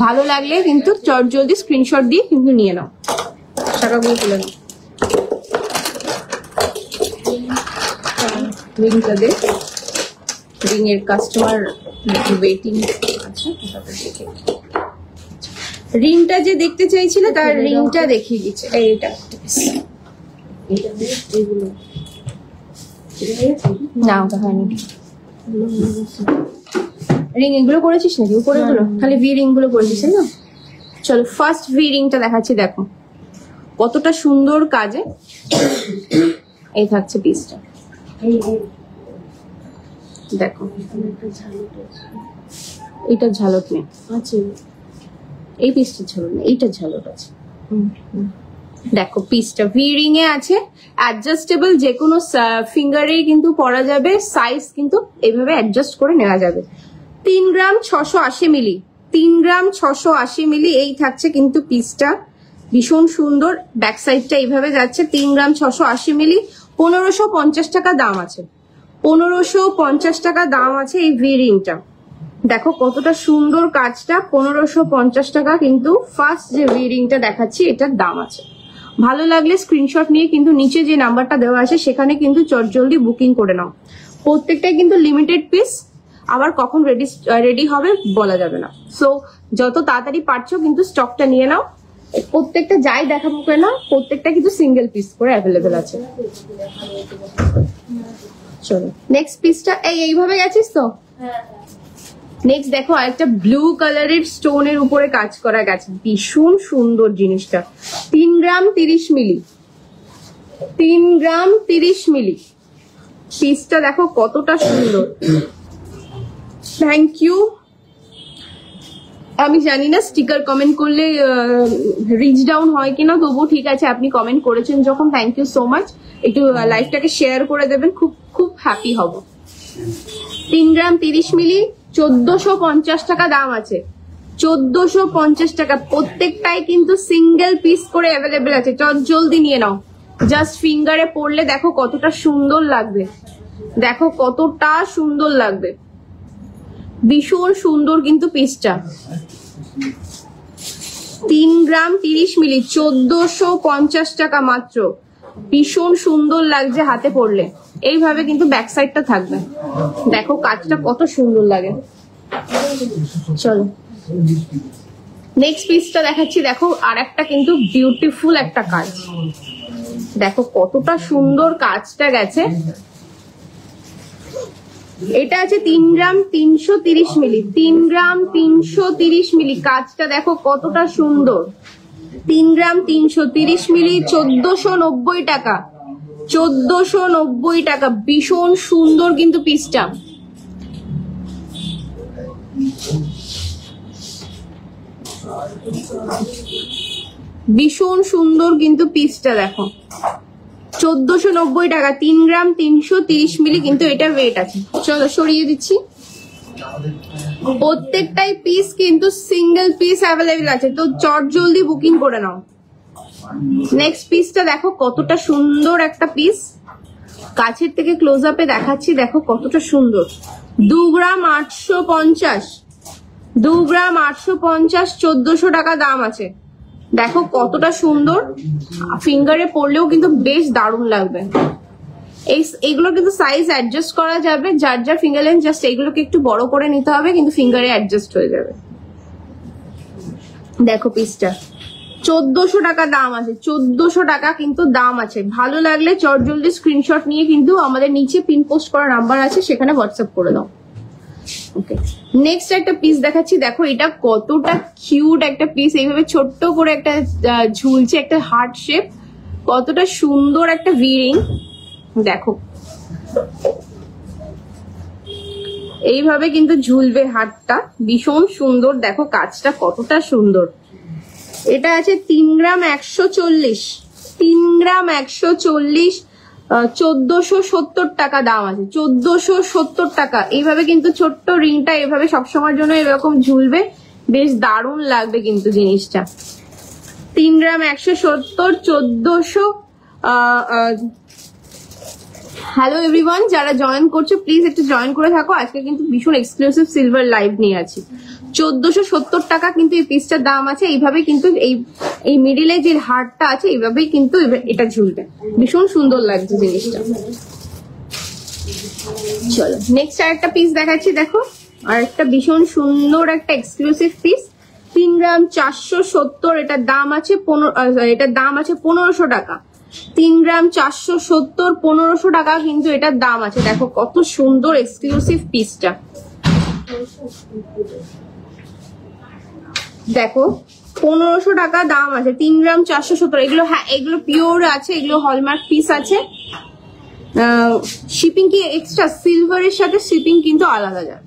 ভালো লাগলে কিন্তু চট জলদি স্ক্রিনশট দিয়ে কিন্তু নিয়ে নাও। টাকাগুলো তুলে নাও। রিংটা দে, রিং এর কাস্টমার ওয়েটিং আছে, রিংটা যে দেখতে চাইছিল তার রিংটা দেখিয়ে দিচ্ছে। এইটা না, ওটা হয়নি। রিং এগুলো করেছিস নাকি উপরে গুলো? খালি ভি রিং গুলো করেছিস না? চলো ফার্স্ট ভি রিংটা দেখাচ্ছি। দেখো কতটা সুন্দর কাজে এই থাকছে পিসটা। দেখো এইটার ঝালক নেই, এই পিসটার ঝালক নেই, এইটার ঝালক আছে। দেখো পিসটা ভি রিং এ আছে, অ্যাডজাস্টেবল, যে কোনো ফিঙ্গারেই কিন্তু পরা যাবে। সাইজ কিন্তু এইভাবে অ্যাডজাস্ট করে নেওয়া যাবে। 3 গ্রাম 680 মিলি, 3 গ্রাম 680 মিলি এই থাকছে কিন্তু পিসটা। ভীষণ সুন্দর, ব্যাক সাইডটা এইভাবে যাচ্ছে। 3 গ্রাম 680 মিলি, 1,550 টাকা দাম আছে। 1,550 টাকা দাম আছে এই ভি রিংটা। দেখো কতটা সুন্দর কাজটা। 1,550 টাকা কিন্তু ফার্স্ট যে ভি রিংটা দেখাচ্ছি এটার দাম আছে। ভালো লাগলে স্ক্রিনশট নিয়ে কিন্তু নিচে যে নাম্বারটা দেওয়া আছে সেখানে কিন্তু চটজলদি বুকিং করে নাও। প্রত্যেকটাই কিন্তু লিমিটেড পিস, আবার কখন রেডি হবে বলা যাবে না। সো যত তাড়াতাড়ি পারছো কিন্তু স্টকটা নিয়ে নাও। প্রত্যেকটা যাই দেখাবো না, প্রত্যেকটা কিন্তু সিঙ্গেল পিস করে অ্যাভেলেবেল আছে। চলো নেক্সট পিসটা এইভাবে গেছিস তো। নেক্সট দেখো আরেকটা ব্লু কালারের স্টোনের উপরে কাজ করা গেছে, ভীষণ সুন্দর জিনিসটা। 3 গ্রাম 30 মিলি, 3 গ্রাম 30 মিলি পিসটা দেখো কতটা সুন্দর। থ্যাংক ইউ আমি জানি না স্টিকার কমেন্ট করলে রিচ ডাউন হয় কিনা, তবুও ঠিক আছে, আপনি কমেন্ট করেছেন যখন, থ্যাংক ইউ সো মাচ। একটু লাইভটাকে শেয়ার করে দেবেন, খুব খুব হ্যাপি হব। 3 গ্রাম 30 মিলি 1450 টাকা দাম আছে, 1450 টাকা। প্রত্যেকটাই কিন্তু সিঙ্গেল পিস করে অ্যাভেলেবেল আছে, জলদি নিয়ে নাও। জাস্ট ফিঙ্গারে পরলে দেখো কতটা সুন্দর লাগবে, দেখো কতটা সুন্দর লাগবে, ভীষণ সুন্দর কিন্তু পিসটা। 3 গ্রাম 30 মিলি 1450 টাকা মাত্র, ভীষণ সুন্দর লাগছে হাতে পরলে। এইভাবে কিন্তু ব্যাক সাইডটা থাকবে, দেখো কাজটা কত সুন্দর লাগে। চলো নেক্সট পিসটা দেখাচ্ছি, দেখো আর একটা কিন্তু বিউটিফুল একটা কাজ, দেখো কতটা সুন্দর কাজটা গেছে। এটা আছে 3 গ্রাম 330 মিলি, 3 গ্রাম 330 মিলি, কাজটা দেখো কতটা সুন্দর। 3 গ্রাম 330 মিলি 1490 টাকা, 1490 টাকা, ভীষণ সুন্দর কিন্তু পিসটা। ভীষণ সুন্দর কিন্তু পিসটা দেখো, 1490 টাকা, 3 গ্রাম 330 মিলি কিন্তু এটা ওয়েট আছে। চলো সরিয়ে দিচ্ছি, প্রত্যেকটাই পিস কিন্তু সিঙ্গেল পিস অ্যাভেলেবেল আছে, তো চট জলদি বুকিং করে নাও। নেক্সট পিসটা দেখো কতটা সুন্দর একটা পিস, কাছের থেকে ক্লোজ আপে দেখাচ্ছি, দেখো কতটা সুন্দর। 2 গ্রাম 850, 2 গ্রাম 850, 1400 টাকা দাম আছে। দেখো কতটা সুন্দর, ফিঙ্গারে পরলেও কিন্তু বেশ দারুণ লাগবে। এইগুলো কিন্তু সাইজ অ্যাডজাস্ট করা যাবে, যার যার ফিঙ্গার লেন্থ, জাস্ট এইগুলোকে একটু বড় করে নিতে হবে, কিন্তু ফিঙ্গারে অ্যাডজাস্ট হয়ে যাবে। দেখো পিসটা 1400 টাকা দাম আছে, 1400 টাকা কিন্তু দাম আছে। ভালো লাগলে চটজলদি স্ক্রিনশট নিয়ে কিন্তু আমাদের নিচে পিন পোস্ট করা নাম্বার আছে, সেখানে হোয়াটসঅ্যাপ করে দাও। ওকে, নেক্সট একটা পিস দেখাচ্ছি, দেখো এটা কতটা কিউট একটা পিস, এইভাবে ছোট্ট করে একটা ঝুলছে, একটা হার্ট শেপ, কতটা সুন্দর একটা ভিরিং, দেখো এইভাবে কিন্তু ঝুলবে হাতটা, ভীষণ সুন্দর, দেখো কাজটা কতটা সুন্দর। এটা আছে 3 গ্রাম 140, 3 গ্রাম 140, 1470 টাকা দাম আছে, 1470 টাকা। এইভাবে কিন্তু ছোট্ট রিংটা এভাবে সবসময়ের জন্য এরকম ঝুলবে, বেশ দারুণ লাগবে কিন্তু জিনিসটা। 3 গ্রাম 170, 1400। হ্যালো এভরিওয়ান, যারা জয়েন করছো প্লিজ একটু জয়েন করে থাকো, আজকে কিন্তু ভীষণ এক্সক্লুসিভ সিলভার লাইভ নিয়ে আছি। 1470 টাকা কিন্তু এই পিসটার দাম আছে। এইভাবে কিন্তু এই মিডিলে যে হারটা আছে এইভাবেই কিন্তু এটা ঝুলবে, ভীষণ সুন্দর লাগছে জিনিসটা। চলো নেক্সট আরেকটা পিস দেখাচ্ছি, দেখো আরেকটা ভীষণ সুন্দর একটা এক্সক্লুসিভ পিস, 3 গ্রাম 470, এটার দাম আছে 1500 টাকা। 3 গ্রাম 470, 1500 টাকা কিন্তু এটার দাম আছে। দেখো কত সুন্দর এক্সক্লুসিভ পিসটা, দেখো 1500 টাকা দাম আছে। 3 গ্রাম 470, এগুলো হ্যাঁ এগুলো পিওর আছে, এগুলো হলমার্ক পিস আছে। শিপিং কি এক্সট্রা, সিলভারের সাথে শিপিং কিন্তু আলাদা যায়,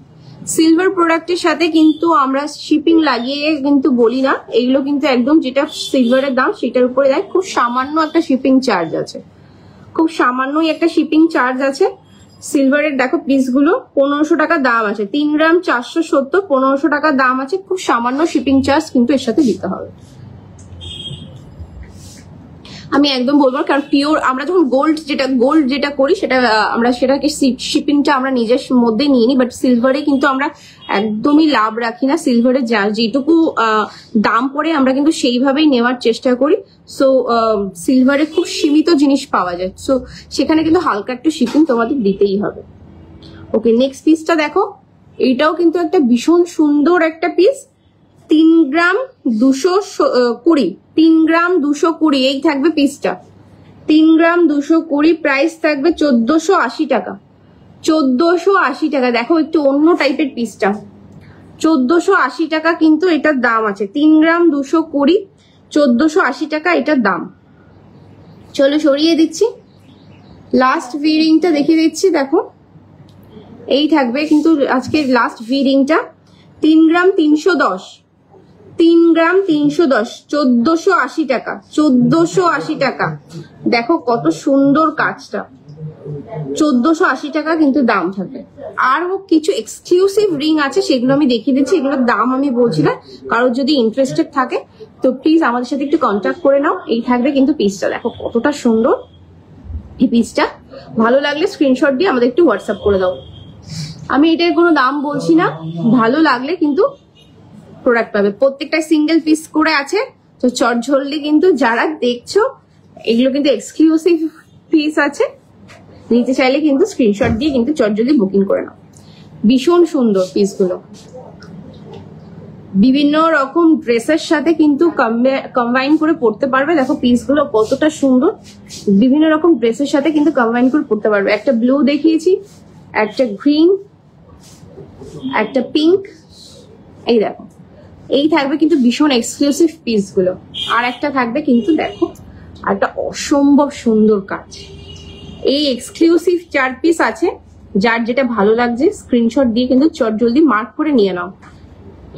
সিলভার প্রোডাক্টের সাথে কিন্তু আমরা শিপিং লাগিয়ে কিন্তু বলি না, এগুলো কিন্তু একদম যেটা সিলভারের দাম সেটার উপরে দেয়, খুব সামান্য একটা শিপিং চার্জ আছে, খুব সামান্যই একটা শিপিং চার্জ আছে। সিলভারের দেখো পিসগুলো 1500 টাকা দাম আছে, 3 গ্রাম 470, 1500 টাকা দাম আছে, খুব সামান্য শিপিং চার্জ কিন্তু এর সাথে দিতে হবে। আমি একদম বলবো, কারণ পিওর আমরা যখন গোল্ড যেটা করি সেটা আমরা সেটাকে শিপিংটা আমরা নিজের মধ্যে নিয়ে নিই, বাট সিলভারে কিন্তু আমরা একদমই লাভ রাখি না, সিলভারে যেটুকু দাম পড়ে আমরা কিন্তু সেইভাবেই নেওয়ার চেষ্টা করি। সো সিলভারে খুব সীমিত জিনিস পাওয়া যায়, সো সেখানে কিন্তু হালকা একটু শিপিং তোমাদের দিতেই হবে। ওকে, নেক্সট পিসটা দেখো, এইটাও কিন্তু একটা ভীষণ সুন্দর একটা পিস, 3 গ্রাম 220, 3 গ্রাম 220 এই থাকবে পিসটা, 3 গ্রাম 220, প্রাইস থাকবে 1480 টাকা, 1480 টাকা। দেখো একটু অন্য টাইপের পিসটা, 1480 টাকা কিন্তু এটার দাম আছে। 3 গ্রাম 220, 1480 টাকা এটার দাম। চলো সরিয়ে দিচ্ছি, লাস্ট ভিরিংটা দেখিয়ে দিচ্ছি, দেখো এই থাকবে কিন্তু আজকের লাস্ট ভিরিংটা, 3 গ্রাম 310, 3 গ্রাম 310, 1480 টাকা, 1480 টাকা। দেখো কত সুন্দর কাজটা, 1480 টাকা কিন্তু দাম থাকে। আরও কিছু এক্সক্লুসিভ রিং আছে, সেগুলো আমি দেখিয়ে দিচ্ছি। এগুলোর দাম আমি বলছি না, কারোর যদি ইন্টারেস্টেড থাকে তো প্লিজ আমাদের সাথে একটু কন্ট্যাক্ট করে নাও। এই থাকবে কিন্তু পিসটা, দেখো কতটা সুন্দর এই পিসটা। ভালো লাগলে স্ক্রিনশট দিয়ে আমাদের একটু হোয়াটসঅ্যাপ করে দাও। আমি এটার কোনো দাম বলছি না, ভালো লাগলে কিন্তু প্রোডাক্ট পাবে। প্রত্যেকটা সিঙ্গেল পিস করে আছে, তো চটজলদি কিন্তু যারা দেখছো এগুলো কিন্তু এক্সক্লুসিভ পিস আছে, নিতে চাইলে কিন্তু স্ক্রিনশট দিয়ে কিন্তু চটজলদি বুকিং করে নাও। ভীষণ সুন্দর পিসগুলো, বিভিন্ন রকম ড্রেসের সাথে কিন্তু কম্বাইন করে পড়তে পারবে। দেখো পিসগুলো কতটা সুন্দর, বিভিন্ন রকম ড্রেসের সাথে কিন্তু কম্বাইন করে পড়তে পারবে। একটা ব্লু দেখিয়েছি, একটা গ্রিন, একটা পিঙ্ক, এই দেখো এই থাকবে কিন্তু ভীষণ এক্সক্লুসিভ পিসগুলো। আর একটা থাকবে কিন্তু দেখো একটা অসম্ভব সুন্দর কাজ। এই এক্সক্লুসিভ 4 পিস আছে, যার যেটা ভালো লাগছে স্ক্রিনশট দিয়ে কিন্তু চটজলদি মার্ক করে নিয়ে নাও।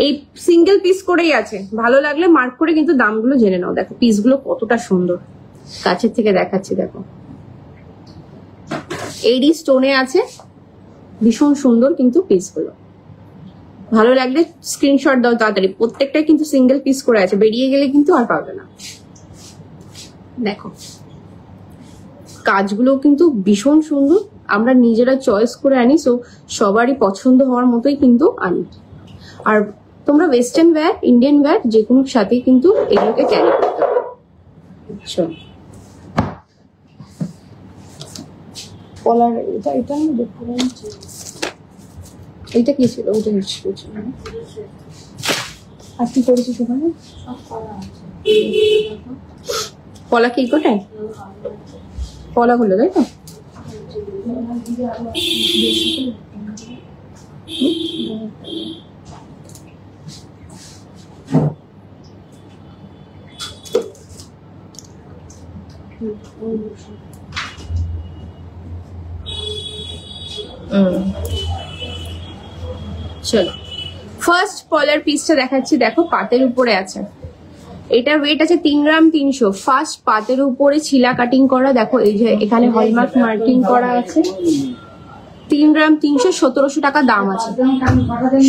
এই সিঙ্গেল পিস করেই আছে, ভালো লাগলে মার্ক করে কিন্তু দামগুলো জেনে নাও। দেখো পিসগুলো কতটা সুন্দর, কাছের থেকে দেখাচ্ছি। দেখো এডি স্টোনে আছে, ভীষণ সুন্দর কিন্তু পিসগুলো। ভালো লাগলে স্ক্রিনশট দাও তাড়াতাড়ি, প্রত্যেকটাই কিন্তু সিঙ্গেল পিস করে আছে, বেরিয়ে গেলে কিন্তু আর পাবে না। দেখো কাজগুলো কিন্তু ভীষণ সুন্দর, আমরা নিজেরা চয়েস করে আনি, সো সবারই পছন্দ হওয়ার মতোই কিন্তু আনি। আর তোমরা ওয়েস্টার্ন ওয়্যার, ইন্ডিয়ান ওয়্যার যে কোনো সাথে কিন্তু এগুলোকে ক্যারি করতে পারো। চলো কলার, এটা এইটা কি ছিল, ওইটা নিশ্চয় ছিল। আর কি করেছিস ওখানে? কলা কি কোটায় কলাগুলো, তাই তো? চলো ফার্স্ট পলার পিসটা দেখাচ্ছি। দেখো পাতের উপরে আছে, এটা ওয়েট আছে 3 গ্রাম 300। ফার্স্ট পাতের উপরে ছিলা কাটিং করা, দেখো এই যে এখানে হলমার্ক মার্কিং করা আছে। 3 গ্রাম 300, 1700 টাকা দাম আছে,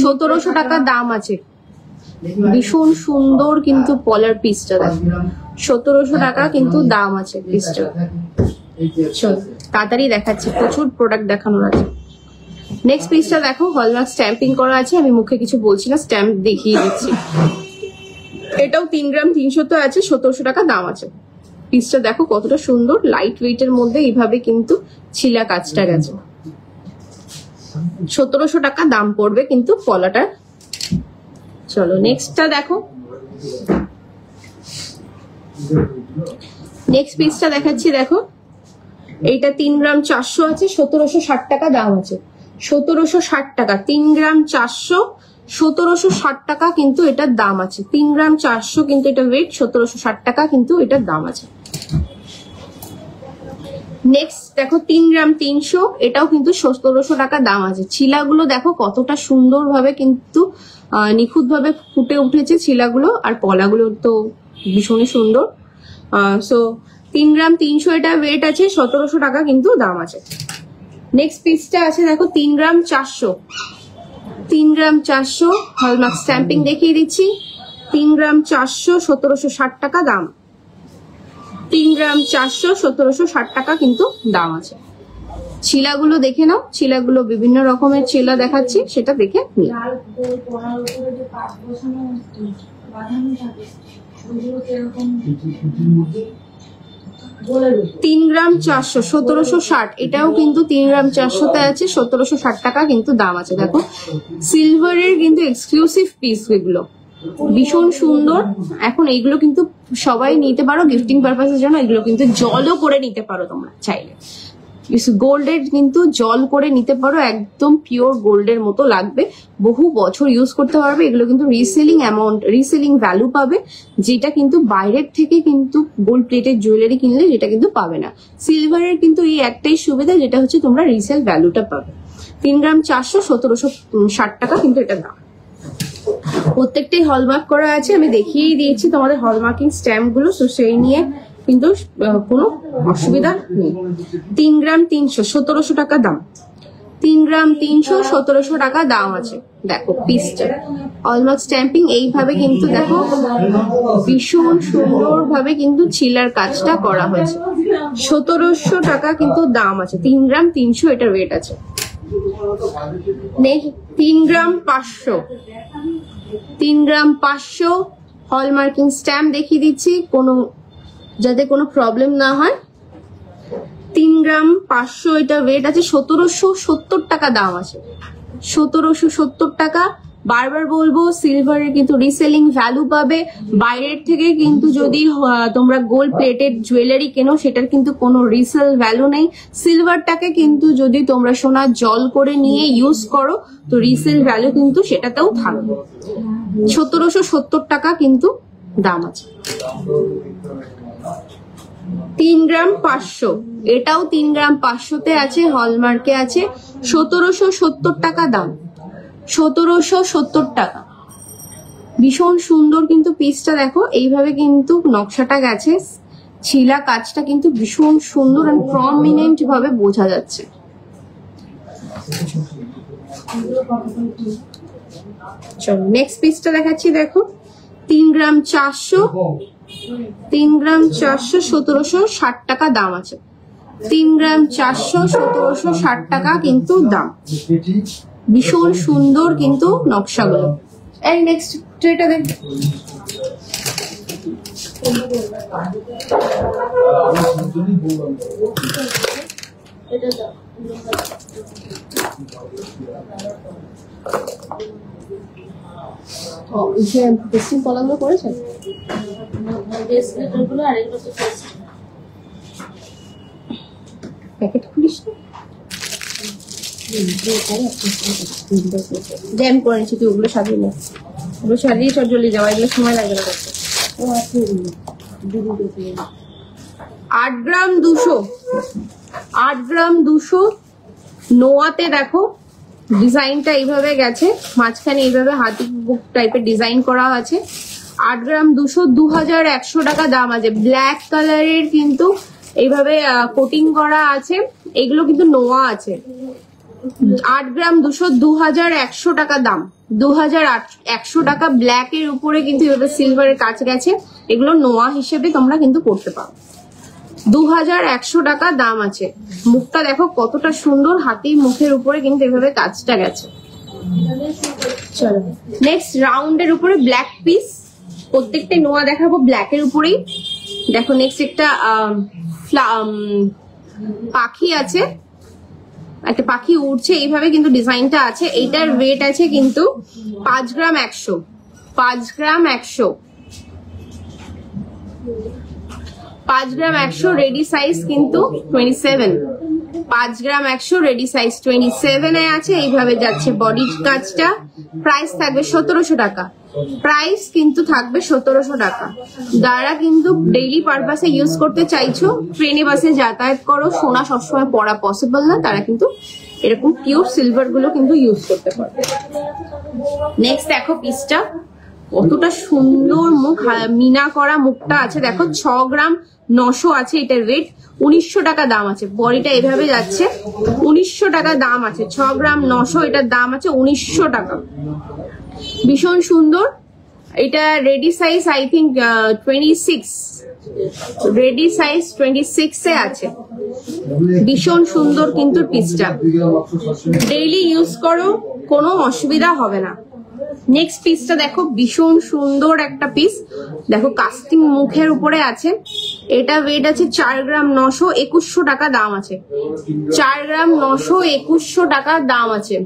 1700 টাকা দাম আছে। ভীষণ সুন্দর কিন্তু পলার পিসটা, দেখো 1700 টাকা কিন্তু দাম আছে পিসটা। চল তাড়াতাড়ি দেখাচ্ছি, প্রচুর প্রোডাক্ট দেখানোর আছে। নেক্সট পিসটা দেখো হলমার্ক স্ট্যাম্পিং করা আছে, আমি মুখে কিছু বলছি না, স্ট্যাম্প দেখিয়ে দিচ্ছি। এটাও 3 গ্রাম 300 তো আছে, 1700 টাকা দাম আছে। পিসটা দেখো কতটা সুন্দর, লাইট ওয়েট এর মধ্যে এইভাবে কিন্তু ছিলা কাজটা গেছে। 1700 টাকা দাম পড়বে কিন্তু পলাটার। চলো নেক্সটটা দেখো, নেক্সট পিসটা দেখাচ্ছি। দেখো এইটা 3 গ্রাম 400 আছে, 1760 টাকা দাম আছে। 1760 টাকা, 3 গ্রাম 400, 1760 টাকা কিন্তু এটার দাম আছে। 3 গ্রাম 400 কিন্তু এটা ওয়েট, 1760 টাকা কিন্তু এটার দাম আছে। নেক্সট দেখো 3 গ্রাম 300, এটাও কিন্তু 1700 টাকা দাম আছে। ছিলাগুলো দেখো কতটা সুন্দর ভাবে কিন্তু নিখুঁত ভাবে ফুটে উঠেছে ছিলাগুলো, আর পলাগুলো তো ভীষণই সুন্দর। সো 3 গ্রাম 300 এটা ওয়েট আছে, 1700 টাকা কিন্তু দাম আছে। নেক্সট পিসটা আছে দেখো 3 গ্রাম 400, 3 গ্রাম 400 হলমার্ক স্ট্যাম্পিং দেখিয়ে দিচ্ছি। 3 গ্রাম 400, 1760 টাকা দাম। 3 গ্রাম 400, 1760 টাকা কিন্তু দাম আছে। ছিলাগুলো দেখে নাও, ছিলাগুলো বিভিন্ন রকমের ছিলা দেখাচ্ছি, সেটা দেখে নিও। 3 গ্রাম 400, 1760, এটাও কিন্তু 3 গ্রাম 400-তে আছে, 1760 টাকা কিন্তু দাম আছে। দেখো সিলভারের কিন্তু এক্সক্লুসিভ পিস, এগুলো ভীষণ সুন্দর। এখন এইগুলো কিন্তু সবাই নিতে পারো গিফটিং পারপাসের জন্য, এগুলো কিন্তু জলও করে নিতে পারো তোমরা চাইলে। গোল্ডের কিন্তু জল করে নিতে পারো, একদম পিওর গোল্ডের মতো লাগবে, বহু বছর ইউজ করতে পারবে। এগুলো কিন্তু রিসেলিং অ্যামাউন্ট, রিসেলিং ভ্যালু পাবে, যেটা কিন্তু বাইরের থেকে কিন্তু গোল্ড প্লেটের জুয়েলারি কিনলে যেটা কিন্তু পাবে না। সিলভারের কিন্তু এই একটাই সুবিধা, যেটা হচ্ছে তোমরা রিসেল ভ্যালুটা পাবে। 3 গ্রাম 400, 1760 টাকা কিন্তু এটা দাম। প্রত্যেকটাই হলমার্ক করা আছে, আমি দেখিয়েই দিয়েছি তোমাদের হলমার্কিং স্ট্যাম্প গুলো, তো সেই নিয়ে কিন্তু কোনো অসুবিধা নেই। 3 গ্রাম 300, 1700 টাকা দাম। 3 গ্রাম 300, 1700 টাকা দাম আছে। দেখো পিসটা হলমার্ক স্ট্যাম্পিং এইভাবে কিন্তু দেখো ভীষণ সুন্দর ভাবে কিন্তু চিলার কাজটা করা হয়েছে। 1700 টাকা কিন্তু দাম আছে। 3 গ্রাম 300 এটা ওয়েট আছে। নেক্সট 3 গ্রাম 500, 3 গ্রাম 500 হলমার্কিং স্ট্যাম্প দেখিয়ে দিচ্ছি, কোনো যাতে কোনো প্রবলেম না হয়। 3 গ্রাম 500 এটা ওয়েট আছে। 1770 টাকা দাম আছে। 1770 টাকা। বারবার বলবো সিলভারের কিন্তু রিসেলিং ভ্যালু পাবে। বাইরের থেকে কিন্তু যদি তোমরা গোল্ড প্লেটেড জুয়েলারি কেনো সেটার কিন্তু কোনো রিসেল ভ্যালু নেই। সিলভারটাকে কিন্তু যদি তোমরা সোনা জল করে নিয়ে ইউজ করো তো রিসেল ভ্যালু কিন্তু সেটাতেও থাকবে। 1770 টাকা কিন্তু দাম আছে। 3 গ্রাম 500 এটাও 3 গ্রাম 500-তে আছে, হলমার্কে আছে। 1770 টাকা দাম। 1770 টাকা। ভীষণ সুন্দর কিন্তু পিসটা দেখো এইভাবে কিন্তু নকশাটা গেছে, ছিলা কাজটা কিন্তু ভীষণ সুন্দর আর প্রমিনেন্ট ভাবে বোঝা যাচ্ছে। চলো নেক্সট পিসটা দেখাচ্ছি। দেখো 3 গ্রাম 400, 3 গ্রাম 400 1760 টাকা দাম আছে। 3 গ্রাম 400 1760 টাকা কিন্তু দাম। ভীষণ সুন্দর কিন্তু নকশাগুলো। এই নেক্সট ট্রেটা দেখ। টেস্টিং কলাগুলো করেছেন? প্যাকেট খুলিস না, জ্যাম করে নিচ্ছি, তুই ওগুলো সাজিয়ে নে। ওগুলো সাজিয়ে চট জলদি যাওয়া, এগুলো সময় লাগবে না করতে। 8 গ্রাম 200, 8 গ্রাম 200 নোয়াতে দেখো ডিজাইনটা এইভাবে গেছে, মাঝখানে এইভাবে হাতি বুক টাইপের ডিজাইন করা আছে। 8 গ্রাম 200 2100 টাকা দাম আছে। ব্ল্যাক কালারের কিন্তু এইভাবে কোটিং করা আছে, এগুলো কিন্তু নোয়া আছে। 8 গ্রাম 200 2100 টাকা দাম। 2100 টাকা ব্ল্যাক এর উপরে কিন্তু এভাবে সিলভারের কাজ গেছে, এগুলো নোয়া হিসেবে তোমরা কিন্তু করতে পারো। 2100 টাকা দাম আছে। মুখটা দেখো কতটা সুন্দর, হাতির মুখের উপরে কিন্তু এভাবে কাজটা গেছে। চলো নেক্সট রাউন্ডের উপরে ব্ল্যাক পিস, প্রত্যেকটাই নোয়া দেখাবো ব্ল্যাক এর উপরেই। দেখো নেক্সট একটা পাখি আছে, একটা পাখি উড়ছে এইভাবে কিন্তু ডিজাইনটা আছে। এইটার ওয়েট আছে কিন্তু 5 গ্রাম 100, 5 গ্রাম 100, 5 গ্রাম 100 রেডি সাইজ কিন্তু 27। 5 গ্রাম 100 রেডি সাইজ 27 এ আছে। এইভাবে যাচ্ছে বডির কাজটা। প্রাইস থাকবে 1700 টাকা। প্রাইস কিন্তু থাকবে 1700 টাকা। যারা কিন্তু ডেইলি পারপাসে ইউজ করতে চাইছো, ট্রেনে বাসে যাতায়াত করো, সোনা সবসময় পরা পসিবল না, তারা কিন্তু এরকম পিওর সিলভার গুলো কিন্তু ইউজ করতে পারবে। নেক্সট দেখো পিসটা কতটা সুন্দর মুখ, মিনা করা মুখটা আছে। দেখো 6 গ্রাম 900 আছে এটার ওয়েট। 1900 টাকা দাম আছে। বডিটা এভাবে যাচ্ছে, 1900 টাকা দাম আছে। 6 গ্রাম 900 এটার দাম আছে 1900 টাকা। ভীষণ সুন্দর। এটা ready size I think 26, ready size 26 এ আছে। ভীষণ সুন্দর কিন্তু পিসটা, ডেইলি ইউজ করো কোনো অসুবিধা হবে না। নেক্সট পিসটা দেখো ভীষণ সুন্দর একটা পিস, দেখো কাস্টিং মুখের উপরে আছে। এটা ওয়েট আছে 4 গ্রাম 900, 2100 টাকা দাম আছে। 4 গ্রাম 900 2100 টাকা দাম আছে।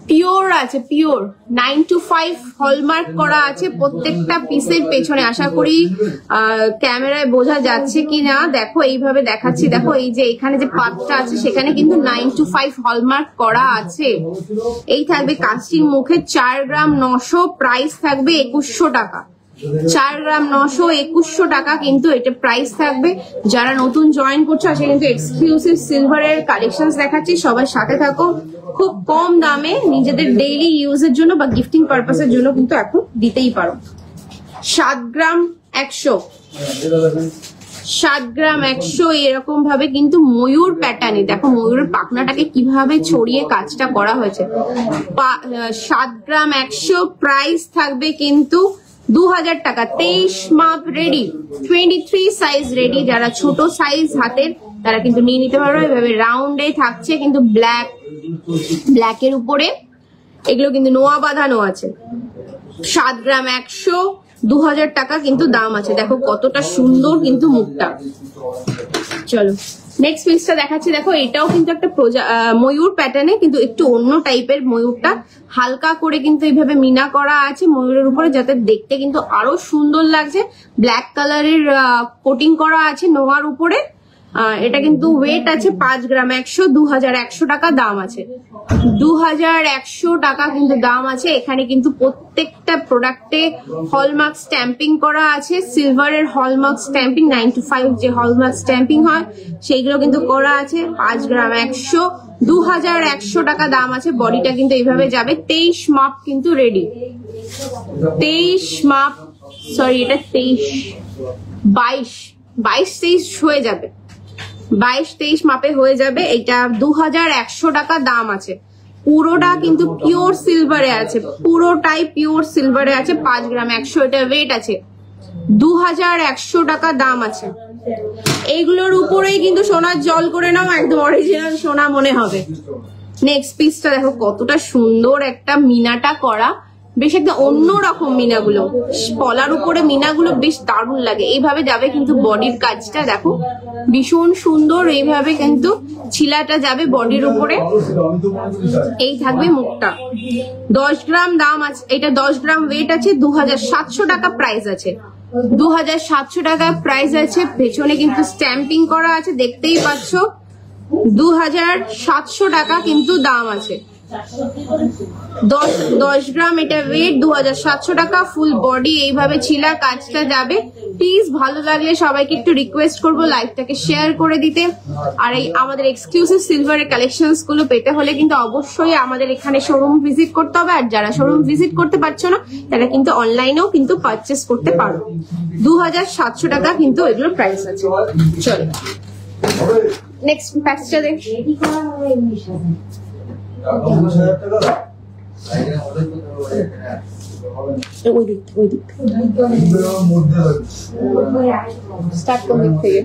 পিওর আছে, পিওর 925 হলমার্ক করা আছে প্রত্যেকটা পিসের পেছনে। আশা করি ক্যামেরায় বোঝা যাচ্ছে কি না, দেখো এইভাবে দেখাচ্ছি। দেখো এই যে এখানে যে পাতটা আছে সেখানে কিন্তু 925 হলমার্ক করা আছে। এই থাকবে কাস্টিং মুখে 4 গ্রাম 900, প্রাইস থাকবে 2100 টাকা। 4 গ্রাম 921 টাকা কিন্তু এটা প্রাইস থাকবে। যারা নতুন জয়েন করছো আসলে কিন্তু এক্সক্লুসিভ সিলভারের কালেকশন দেখাচ্ছি, সবার সাথে থাকো। খুব কম দামে নিজেদের ডেইলি ইউজের জন্য বা গিফটিং পারপাসের জন্য কিন্তু এখন দিতেই পারো। 7 গ্রাম 100, 7 গ্রাম 100 এরকম ভাবে কিন্তু ময়ূর প্যাটার্নে, দেখো ময়ূরের পাখনাটাকে কিভাবে ছড়িয়ে কাজটা করা হয়েছে। 7 গ্রাম 100 প্রাইস থাকবে কিন্তু 2000 টাকা। 23 মাপ রেডি, 23 সাইজ রেডি। যারা ছোট সাইজ হাতের তারা কিন্তু নিয়ে নিতে পারো। এভাবে রাউন্ডে থাকছে কিন্তু ব্ল্যাকের উপরে, এগুলো কিন্তু নোয়া বাঁধানো আছে। 7 গ্রাম 100, 2000 টাকা কিন্তু দাম আছে। দেখো কতটা সুন্দর কিন্তু মুখটা। চলো নেক্সট পিসটা দেখাচ্ছি। দেখো এটাও কিন্তু একটা ময়ূর প্যাটার্নে, কিন্তু একটু অন্য টাইপের। ময়ূরটা হালকা করে কিন্তু এইভাবে মিনা করা আছে ময়ূরের উপরে, যাতে দেখতে কিন্তু আরো সুন্দর লাগছে। ব্ল্যাক কালারের কোটিং করা আছে নোয়ার উপরে। এটা কিন্তু ওয়েট আছে 5 গ্রাম 100, 2100 টাকা দাম আছে। 2100 টাকা কিন্তু দাম আছে। এখানে কিন্তু প্রত্যেকটা প্রোডাক্টে হলমার্ক স্ট্যাম্পিং করা আছে। সিলভারের হলমার্ক স্ট্যাম্পিং 9 to 5 যে হলমার্ক স্ট্যাম্পিং হয় সেইগুলো কিন্তু করা আছে। 5 গ্রাম 100, 2100 টাকা দাম আছে। বডিটা কিন্তু এইভাবে যাবে। 23 মাপ কিন্তু রেডি। 23 মাপ, সরি এটা 22-23 হয়ে যাবে। 22-23 মাপে হয়ে যাবে। এটা 2100 টাকা দাম আছে। পুরোটা কিন্তু পিওর সিলভারে আছে, পুরোটাই পিওর সিলভারে আছে। 5 গ্রাম 100 এটা ওয়েট আছে। 2100 টাকা দাম আছে। এইগুলোর উপরেই কিন্তু সোনার জল করে নাও, একদম অরিজিনাল সোনা মনে হবে। নেক্সট পিসটা দেখো কতটা সুন্দর একটা মিনাটা করা, বেশ একটা অন্যরকম মিনাগুলো। পলার উপরে মিনাগুলো বেশ দারুণ লাগে। এইভাবে যাবে কিন্তু বডির কাজটা, দেখো ভীষণ সুন্দর। এইভাবে কিন্তু ছিলাটা যাবে বডির উপরে। এই থাকবে মুখটা। 10 গ্রাম দাম আছে। এটা 10 গ্রাম ওয়েট আছে। 2700 টাকা প্রাইস আছে। 2700 টাকা প্রাইস আছে। পেছনে কিন্তু স্ট্যাম্পিং করা আছে, দেখতেই পাচ্ছ। 2700 টাকা কিন্তু দাম আছে। 10 গ্রাম এটা ওয়েট, 2700 টাকা। ফুল বডি এইভাবে ছিলা কাজটা যাবে। প্লিজ ভালো লাগলে সবাইকে একটু রিকোয়েস্ট করবো লাইভটাকে শেয়ার করে দিতে। আর এই আমাদের এক্সক্লুসিভ সিলভারের কালেকশনস গুলো পেতে হলে কিন্তু অবশ্যই আমাদের এখানে শোরুম ভিজিট করতে হবে। আর যারা শোরুম ভিজিট করতে পারছো না তারা কিন্তু অনলাইনেও কিন্তু পারচেস করতে পারো। 2700 টাকা কিন্তু এগুলোর প্রাইস আছে। চলো নেক্সট প্যাচটা দেখি। স্টার্ট কোন দিক থেকে?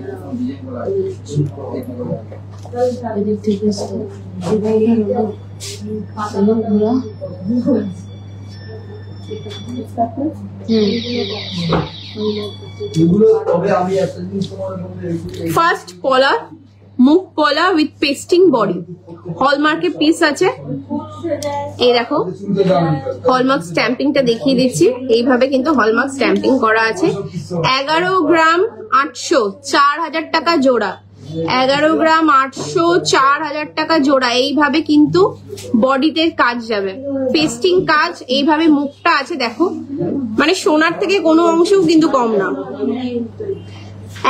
ফার্স্ট পলা, মুখ পলা উইথ পেস্টিং বডি, হলমার্কের পিস আছে। এই দেখো হলমার্ক স্ট্যাম্পিংটা দেখিয়ে দিচ্ছি। এইভাবে কিন্তু হলমার্ক স্ট্যাম্পিং করা আছে। 11 গ্রাম 800, 4000 টাকা জোড়া। 11 গ্রাম 800, 4000 টাকা জোড়া। এইভাবে কিন্তু বডিতে কাজ যাবে, পেস্টিং কাজ। এইভাবে মুখটা আছে দেখো, মানে সোনার থেকে কোনো অংশও কিন্তু কম না।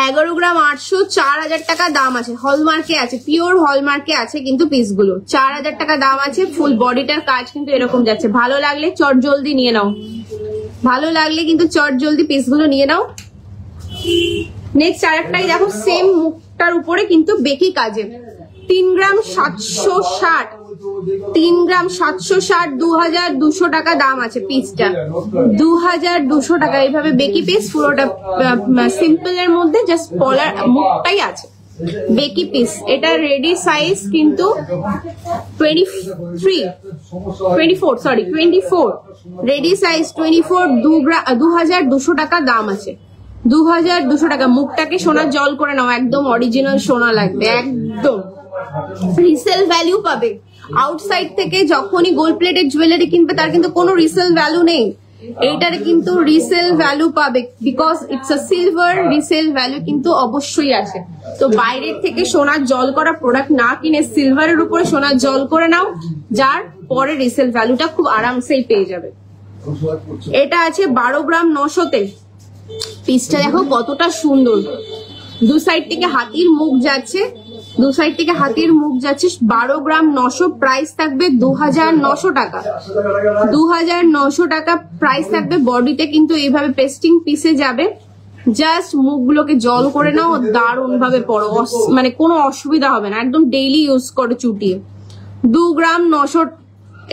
11 গ্রাম 800, 4000 টাকা দাম আছে। হলমার্কে আছে, পিওর হলমার্কে আছে কিন্তু পিসগুলো। 4000 টাকা দাম আছে। ফুল বডিটার কাজ কিন্তু এরকম যাচ্ছে। ভালো লাগলে চট জলদি নিয়ে নাও, ভালো লাগলে কিন্তু চট জলদি পিসগুলো নিয়ে নাও। নেক্সট আরেকটাই দেখো, সেম মুখটার উপরে কিন্তু বেকি কাজে। 3 গ্রাম 760, 3 গ্রাম 760, 2200 টাকা দাম আছে পিসটা। 2200 টাকা। এইভাবে বেকি পিস, পুরোটা সিম্পল এর মধ্যে জাস্ট পলার মুখটাই আছে। বেকি পিস, এটা রেডি সাইজ কিন্তু 24 রেডি সাইজ 24। 2200 টাকা দাম আছে। 2200 টাকা। মুখটাকে সোনার জল করে নাও, একদম অরিজিনাল সোনা লাগবে, একদম রিসেল ভ্যালু পাবে। আউটসাইড থেকে যখনই গোল্ড প্লেটেড জুয়েলারি কিনবে তার কিন্তু কোনো রিসেল ভ্যালু নেই। এইটার কিন্তু রিসেল ভ্যালু পাবে, because it's a silver. Resale value কিন্তু অবশ্যই আসে। তো বাইরের থেকে সোনার জল করা প্রোডাক্ট না কিনে সিলভারের উপরে সোনার জল করে নাও, যার পরে রিসেল ভ্যালুটা খুব আরামসেই পেয়ে যাবে। এটা আছে 12 গ্রাম 900-তে। পিসটা দেখো কতটা সুন্দর, দু সাইড থেকে হাতির মুখ যাচ্ছে, 12 গ্রাম 900, প্রাইস থাকবে 2900 টাকা। 2900 টাকা প্রাইস থাকবে। বডিতে কিন্তু এইভাবে পেস্টিং পিসে যাবে, জাস্ট মুখগুলোকে জল করে নাও, দারুণ ভাবে পরো, মানে কোনো অসুবিধা হবে না, একদম ডেইলি ইউজ করো চুটিয়ে। 2 গ্রাম 900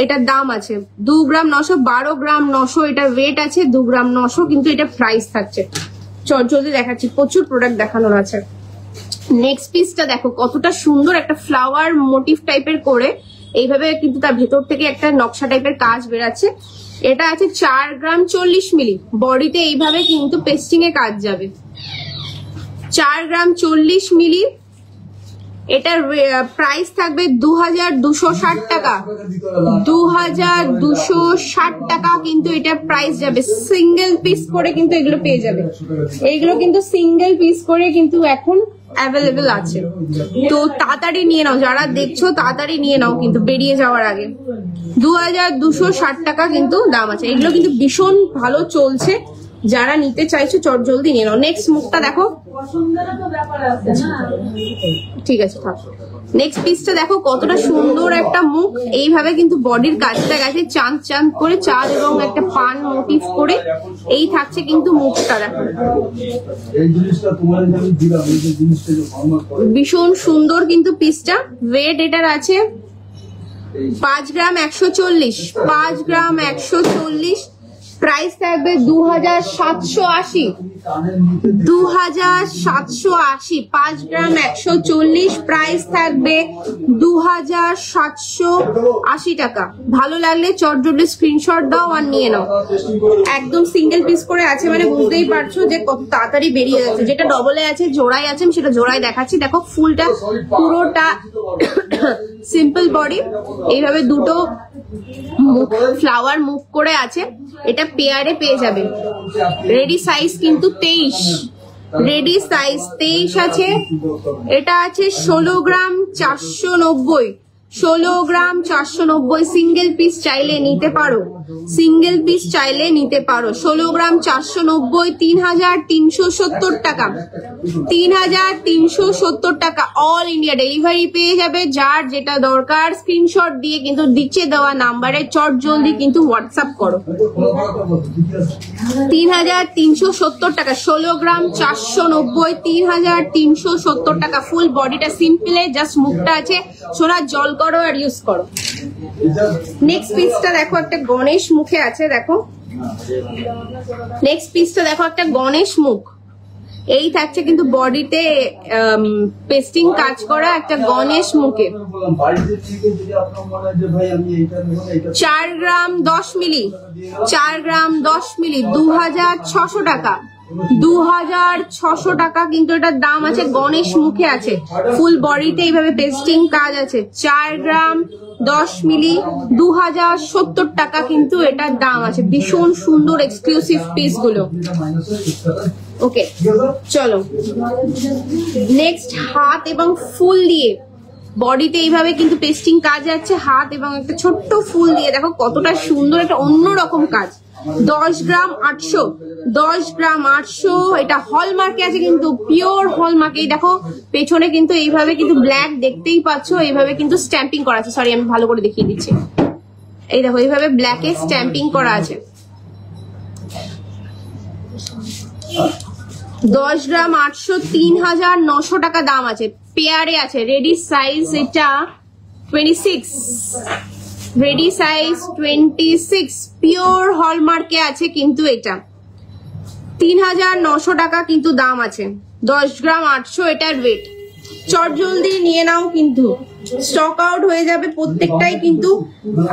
এটার দাম আছে, 2 গ্রাম 900, 12 গ্রাম 900 এটার ওয়েট আছে, 2 গ্রাম 900 কিন্তু এটা প্রাইস থাকছে। চটজলদি দেখাচ্ছি, প্রচুর প্রোডাক্ট দেখানোর আছে। নেক্সট পিসটা দেখো কতটা সুন্দর, একটা ফ্লাওয়ার মোটিভ টাইপের করে এইভাবে কিন্তু তার ভেতর থেকে একটা নকশা টাইপের কাজ বেরাচ্ছে। এটা আছে 4 গ্রাম 40 মিলি, বডিতে এইভাবে কিন্তু পেস্টিং এ কাজ যাবে। 4 গ্রাম 40 মিলি, এটার প্রাইস থাকবে 2260 টাকা। 2260 টাকা কিন্তু এটার প্রাইস যাবে। সিঙ্গেল পিস করে কিন্তু এগুলো পেয়ে যাবে, এইগুলো কিন্তু সিঙ্গেল পিস করে কিন্তু এখন অ্যাভেলেবেল আছে, তো তাড়াতাড়ি নিয়ে নাও, যারা দেখছো তাড়াতাড়ি নিয়ে নাও কিন্তু বেরিয়ে যাওয়ার আগে। 2260 টাকা কিন্তু দাম আছে, এগুলো কিন্তু ভীষণ ভালো চলছে, যারা নিতে চাইছো চট জলদি নিয়ে নাও। নেক্সট মুখটা দেখো, ঠিক আছে থাক। নেক্সট পিসটা দেখো কতটা সুন্দর একটা মুখ, এইভাবে কিন্তু বডির কাজটা গেছে চাঁদ চাঁদ করে, চাঁদ এবং একটা পান মোটিভ করে এই থাকছে কিন্তু মুখটা। দেখো ভীষণ সুন্দর কিন্তু পিসটা। ওয়েট এটার আছে 5 গ্রাম 140, 5 গ্রাম 140, প্রাইস থাকবে 2780। 2780, 5 গ্রাম 140, প্রাইস থাকবে 2780 টাকা। ভালো লাগলে চটজলদি স্ক্রিনশট দাও আর নিয়ে নাও। একদম সিঙ্গেল পিস করে আছে মানে বুঝতেই পারছো যে কত তাড়াতাড়ি বেরিয়ে যাচ্ছে। যেটা ডবলে আছে, জোড়ায় আছে, সেটা জোড়ায় দেখাচ্ছি। দেখো ফুলটা পুরোটা সিম্পল বডি, এইভাবে দুটো মুখ ফ্লাওয়ার মুখ করে আছে, এটা পেয়ারে পেয়ে যাবে। রেডি সাইজ কিন্তু 23, রেডি সাইজ 23 আছে। এটা আছে 16 গ্রাম 490, 16 গ্রাম 490। সিঙ্গেল পিস চাইলে নিতে পারো, সিঙ্গেল পিস চাইলে নিতে পারো। 16 গ্রাম 490, 3370 টাকা, 3370 টাকা। অল ইন্ডিয়া ডেলিভারি পেয়ে যাবে। যার যেটা দরকার স্ক্রিনশট দিয়ে কিন্তু নিচে দেওয়া নাম্বারে চট জলদি কিন্তু হোয়াটসঅ্যাপ করো। 3370 টাকা, 16 গ্রাম 490, 3370 টাকা। ফুল বডিটা সিম্পলে, জাস্ট মুখটা আছে, সোনা জল করো আর ইউজ করো। নেক্সট পিসটা দেখো একটা গণেশ মুখে আছে, দেখো নেক্সট পিসটা দেখো একটা গণেশ মুখ, এই থাকছে কিন্তু বডিতে পেস্টিং কাজ করা একটা গণেশ মুখে। 4 গ্রাম 10 মিলি, 4 গ্রাম 10 মিলি, 2600 টাকা। 2600 টাকা কিন্তু এটার দাম আছে। গণেশ মুখে আছে, ফুল বডিতে এইভাবে পেস্টিং কাজ আছে। 4 গ্রাম 10 মিলি, 2070 টাকা কিন্তু এটার দাম আছে। ভীষণ সুন্দর এক্সক্লুসিভ পিস গুলো। ওকে চলো নেক্সট, হাত এবং ফুল দিয়ে বডিতে এইভাবে কিন্তু পেস্টিং কাজ আছে, হাত এবং একটা ছোট্ট ফুল দিয়ে। দেখো কতটা সুন্দর, একটা অন্যরকম কাজ। 10 গ্রাম 800, 10 গ্রাম 800। এটা হলমার্কে আছে কিন্তু, পিওর হলমার্ক। এই দেখো পেছনে কিন্তু এইভাবে কিন্তু ব্ল্যাক দেখতেই পাচ্ছ, এইভাবে কিন্তু স্ট্যাম্পিং করা আছে। সরি আমি ভালো করে দেখিয়ে দিচ্ছি, এই দেখো এইভাবে ব্ল্যাকে স্ট্যাম্পিং করা আছে। 10 গ্রাম 800, 3900 টাকা দাম আছে। পেয়ারে আছে, রেডি সাইজ এটা 26, রেডি সাইজ 26, পিওর হলমার্কে আছে কিন্তু এটা। 3900 টাকা কিন্তু দাম আছে। 10 গ্রাম 800 এটার ওয়েট। চট জলদি নিয়ে নাও, কিন্তু স্টক আউট হয়ে যাবে প্রত্যেকটাই কিন্তু,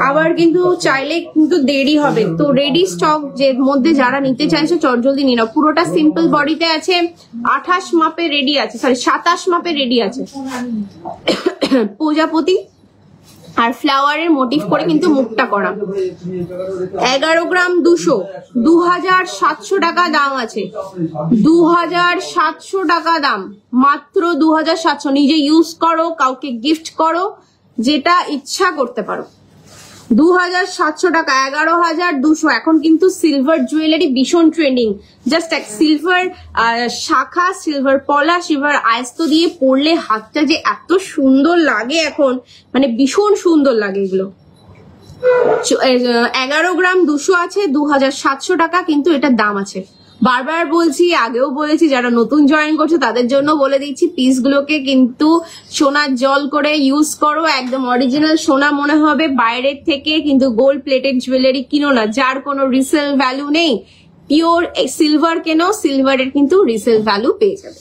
আবার কিন্তু চাইলে কিন্তু দেরি হবে। তো রেডি স্টক যে মধ্যে যারা নিতে চাইছো চট জলদি নিয়ে নাও। পুরোটা সিম্পল বডিতে আছে, 28 মাপে রেডি আছে, সরি 27 মাপে রেডি আছে। প্রজাপতি আর ফ্লাওয়ারের মোটিভ করে কিন্তু মুখটা করা। 11 গ্রাম 200, 2700 টাকা দাম আছে। 2700 টাকা দাম, মাত্র 2700। নিজে ইউজ করো, কাউকে গিফট করো, যেটা ইচ্ছা করতে পারো। 2700 টাকা, 11,200। এখন কিন্তু সিলভার জুয়েলারি ভীষণ ট্রেন্ডিং। জাস্ট এক সিলভার শাখা, সিলভার পলা, সিলভার আয়স্ত দিয়ে পরলে হাতটা যে এত সুন্দর লাগে এখন, মানে ভীষণ সুন্দর লাগে এগুলো। 11 গ্রাম 200 আছে, 2700 টাকা কিন্তু এটার দাম আছে। বারবার বলছি, আগেও বলেছি, যারা নতুন জয়েন করছে তাদের জন্য বলে দিচ্ছি, পিস গুলোকে কিন্তু সোনার জল করে ইউজ করো, একদম অরিজিনাল সোনা মনে হবে বাইরের থেকে। কিন্তু গোল্ড প্লেটেড জুয়েলারি কিনো না, যার কোনো রিসেল ভ্যালু নেই। পিওর সিলভার কেনো, সিলভারের কিন্তু রিসেল ভ্যালু পেয়ে যাবে।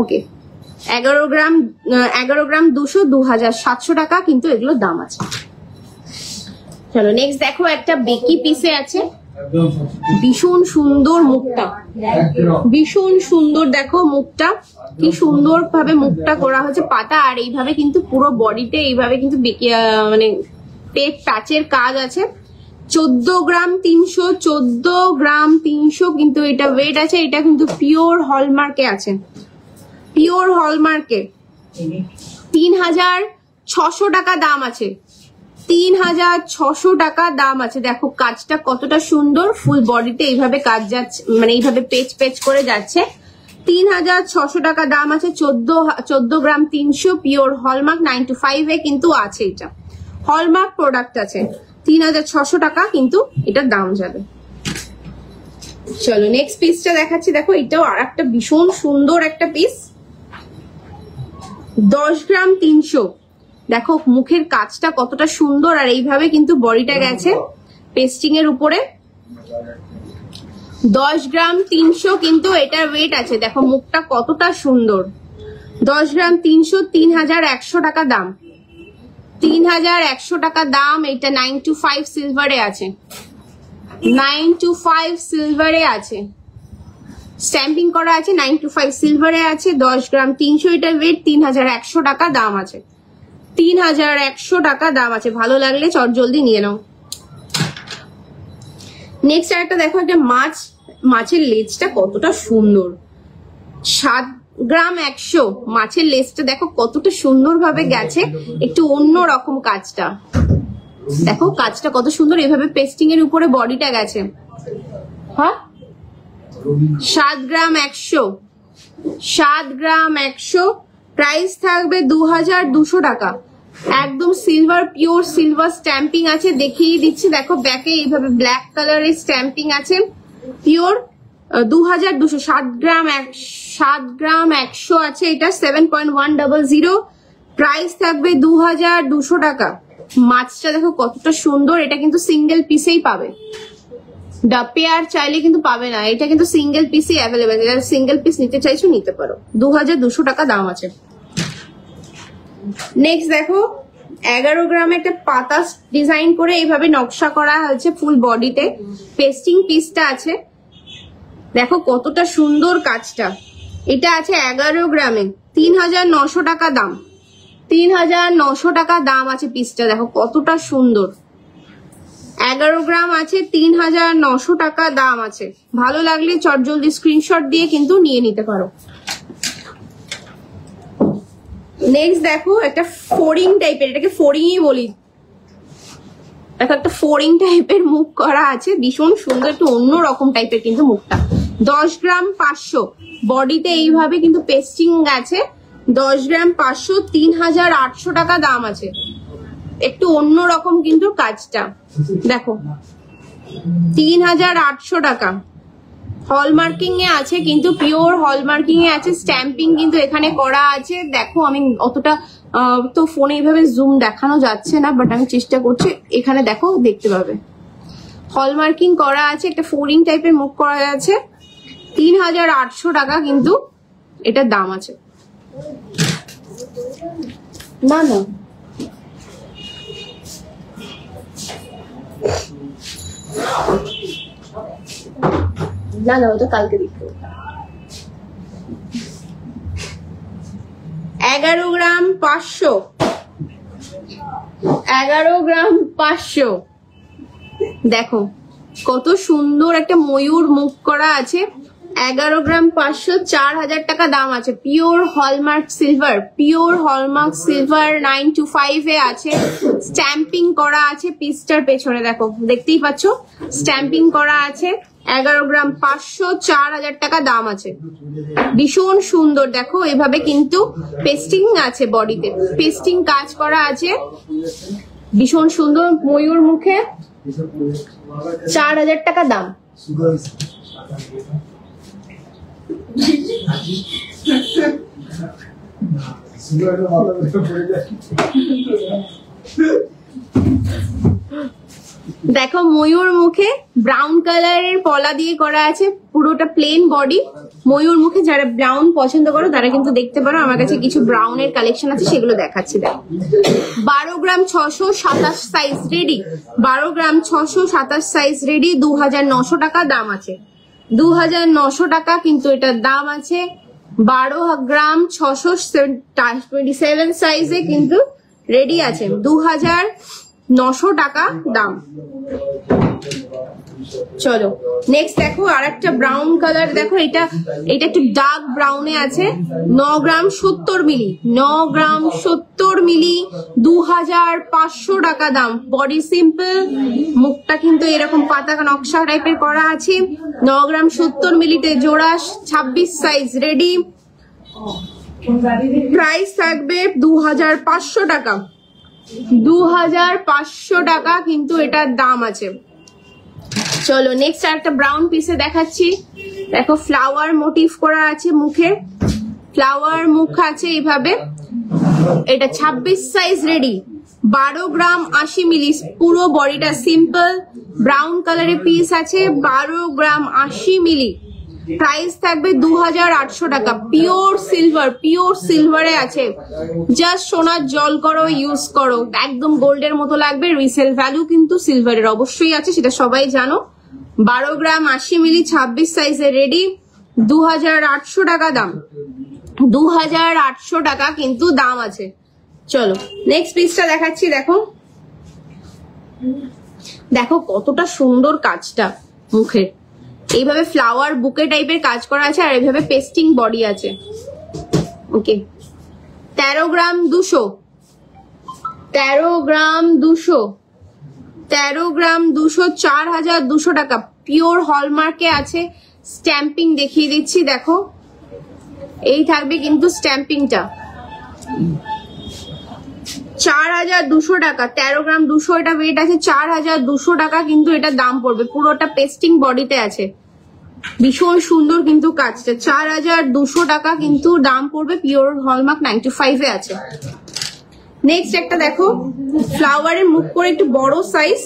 ওকে, 11 গ্রাম 200, 2700 টাকা কিন্তু এগুলোর দাম আছে। চলো নেক্সট দেখো, একটা বেকি পিসে আছে, ভীষণ সুন্দর মুখটা, ভীষণ সুন্দর। দেখো মুখটা কি সুন্দর ভাবে মুখটা করা হয়েছে পাতা, আর এইভাবে কিন্তু পুরো বডিতে এইভাবে কিন্তু মানে পেট প্যাচের কাজ আছে। 14 গ্রাম 300, 14 গ্রাম 300 কিন্তু এটা ওয়েট আছে। এটা কিন্তু পিওর হলমার্কে আছে, পিওর হলমার্কে। 3600 টাকা দাম আছে, 3600 টাকা দাম আছে। দেখো কাজটা কতটা সুন্দর, ফুল বডিতে এইভাবে কাজ যাচ্ছে, মানে এইভাবে পেচ পেচ করে যাচ্ছে। 3600 টাকা দাম আছে। 14 গ্রাম 300, পিওর হলমার্ক 9 to 5 এ কিন্তু আছে। এটা হলমার্ক প্রোডাক্ট আছে, 3600 টাকা কিন্তু এটার দাম যাবে। চলো নেক্সট পিসটা দেখাচ্ছি। দেখো এটাও আর একটা ভীষণ সুন্দর একটা পিস, 10 গ্রাম 300। দেখো মুখের কাজটা কতটা সুন্দর, আর এইভাবে কিন্তু বডিটা গেছে পেস্টিং এর উপরে। 10 গ্রাম 300 কিন্তু এটার ওয়েট আছে। দেখো মুখটা কতটা সুন্দর। 10 গ্রাম 300, 3100 টাকা দাম, 3100 টাকা দাম। এটা 9 to 5 সিলভারে আছে, 9 to 5 সিলভারে আছে, স্ট্যাম্পিং করা আছে। 9 to 5 সিলভারে আছে। 10 গ্রাম 300 এটার ওয়েট, 3100 টাকা দাম আছে, 3100 টাকা দাম আছে। ভালো লাগলে চট জলদি নিয়ে নাও। নেক্সট আরেকটা দেখো, একটা মাছের লেজটা কতটা সুন্দর, 7 গ্রাম 100। মাছের লেজটা দেখো কতটা সুন্দর ভাবে গেছে, একটু অন্য রকম কাজটা। দেখো কাজটা কত সুন্দর, এভাবে পেস্টিং এর উপরে বডিটা গেছে। হ্যাঁ, 7 গ্রাম 100, 7 গ্রাম 100। প্রাইস থাকবে 2200 টাকা। একদম সিলভার, পিওর সিলভার স্ট্যাম্পিং আছে, দেখিয়ে দিচ্ছি। দেখো ব্যাকে এইভাবে ব্ল্যাক কালারের স্ট্যাম্পিং আছে, পিওর 2200। 7 গ্রাম 100 আছে। এটা 7.100। প্রাইস থাকবে 2200 টাকা। মাছটা দেখো কতটা সুন্দর, এটা কিন্তু সিঙ্গেল পিসেই পাবে, পেয়ার চাইলে কিন্তু পাবে না। এটা কিন্তু সিঙ্গেল পিসই অ্যাভেলেবেল, এটা সিঙ্গেল পিস নিতে চাইছো নিতে পারো। 2200 টাকা দাম আছে। নেক্সট দেখো, 11 গ্রামে একটা পাতা ডিজাইন করে এইভাবে নকশা করা হয়েছে ফুল বডিতে, পেস্টিং পিসটা আছে। দেখো কতটা সুন্দর কাজটা। এটা আছে 11 গ্রামে, 3900 টাকা দাম, 3900 টাকা দাম আছে পিসটা। দেখো কতটা সুন্দর, 11 গ্রাম আছে, 3900 টাকা দাম আছে। ভালো লাগলে চটজলদি স্ক্রিনশট দিয়ে কিন্তু নিয়ে নিতে পারো। নেক্সট দেখো, একটা ফোরিং টাইপের, এটাকে ফোরিংই বলি। দেখো একটা ফোরিং টাইপের মুখ করা আছে, ভীষণ সুন্দর, একটু অন্য রকম টাইপের কিন্তু মুখটা। 10 গ্রাম 500, বডিতে এইভাবে কিন্তু পেস্টিং আছে। 10 গ্রাম 500, 3800 টাকা দাম আছে। একটু অন্য রকম কিন্তু কাজটা, দেখো 3800 টাকা। হলমার্কিং এ আছে, কিন্তু পিওর হলমার্কিং এ আছে, স্ট্যাম্পিং কিন্তু এখানে করা আছে। দেখো আমি অতটা তো ফোনে এইভাবে জুম দেখানো যাচ্ছে না, বাট আমি চেষ্টা করছি। এখানে দেখো দেখতে পাবে হলমার্কিং করা আছে, একটা ফোরিং টাইপের মুখ করা আছে। 3800 টাকা কিন্তু এটার দাম আছে। না না না না, ওটা কালকে দেখতে। 11 গ্রাম 500, 11 গ্রাম 500। দেখো কত সুন্দর একটা ময়ূর মুখ করা আছে। 11 গ্রাম 500, 4000 টাকা দাম আছে। Pure hallmark silver, pure hallmark silver 925 এ আছে। স্ট্যাম্পিং করা আছে পিসটার পেছনে, দেখো দেখতেই পাচ্ছ স্ট্যাম্পিং করা আছে। 11 গ্রাম 500, 4000 টাকা দাম আছে। ভীষণ সুন্দর, দেখো এভাবে কিন্তু পেস্টিং আছে, বডিতে পেস্টিং কাজ করা আছে, ভীষণ সুন্দর। ময়ূর মুখে 4000 টাকা দাম। দেখো ময়ূর মুখে ব্রাউন কালারের পলা দিয়ে করা আছে, পুরোটা প্লেন বডি। ময়ূর মুখে যারা ব্রাউন পছন্দ করো তারা কিন্তু দেখতে পারো, আমার কাছে কিছু ব্রাউনের কালেকশন আছে, সেগুলো দেখাচ্ছি। দেখো 12 গ্রাম 627 সাইজ রেডি, 12 গ্রাম 627 সাইজ রেডি, 2900 টাকা দাম আছে। 2900 টাকা কিন্তু এটার দাম আছে। 12 গ্রাম 627 সাইজে কিন্তু রেডি আছে, 2900 টাকা দাম। চলো নেক্সট দেখো আর একটা ব্রাউন কালার, দেখো এটা একটু ডার্ক ব্রাউনে আছে। 9 গ্রাম 70 মিলি, 9 গ্রাম 70 মিলি, 2500 টাকা দাম। বডি সিম্পল, মুখটা কিন্তু এরকম পাতা নকশা টাইপের করা আছে। 9 গ্রাম 70 মিলিতে জোড়া, 26 সাইজ রেডি। প্রাইস থাকবে 2500 টাকা, 2500 টাকা কিন্তু এটার দাম আছে। চলো নেক্সট আরেকটা ব্রাউন পিসে দেখাচ্ছি। দেখো ফ্লাওয়ার মোটিভ করা আছে মুখে, ফ্লাওয়ার মুখ আছে এইভাবে। এটা 26 সাইজ রেডি, 12 গ্রাম 80 মিলি, পুরো বডিটা সিম্পল ব্রাউন কালারের পিস আছে। 12 গ্রাম 80 মিলি, প্রাইস থাকবে 2800 টাকা। পিওর সিলভার, পিওর সিলভারে আছে, জাস্ট সোনার জল করো, ইউজ করো, একদম গোল্ডের মতো লাগবে। রিসেল ভ্যালু কিন্তু সিলভারের অবশ্যই আছে, সেটা সবাই জানো। 12 গ্রাম 80 মিলি, 26 সাইজে রেডি, 2800 টাকা দাম। 2800 টাকা কিন্তু দাম আছে। চলো নেক্সট পিসটা দেখাচ্ছি। দেখো দেখো কতটা সুন্দর কাজটা মুখের, এইভাবে ফ্লাওয়ার বুকে টাইপের কাজ করা আছে, আর এইভাবে পেস্টিং বডি আছে। ওকে 13 গ্রাম 200, 13 গ্রাম 200, 13 গ্রাম 200, 4200 টাকা। পিওর হলমার্কে আছে, স্ট্যাম্পিং দেখিয়ে দিচ্ছি। দেখো এই থাকবে কিন্তু স্ট্যাম্পিংটা। 4200 টাকা, 13 গ্রাম 200 এটা ওয়েট আছে। 4200 টাকা কিন্তু এটা দাম পড়বে, পুরোটা পেস্টিং বডিতে আছে, ভীষণ সুন্দর কিন্তু কাজটা। 4200 টাকা কিন্তু দাম পড়বে, পিওর হলমার্ক 95 এ আছে। নেক্সট একটা দেখো ফ্লাওয়ারের মুখ করে একটু বড় সাইজ,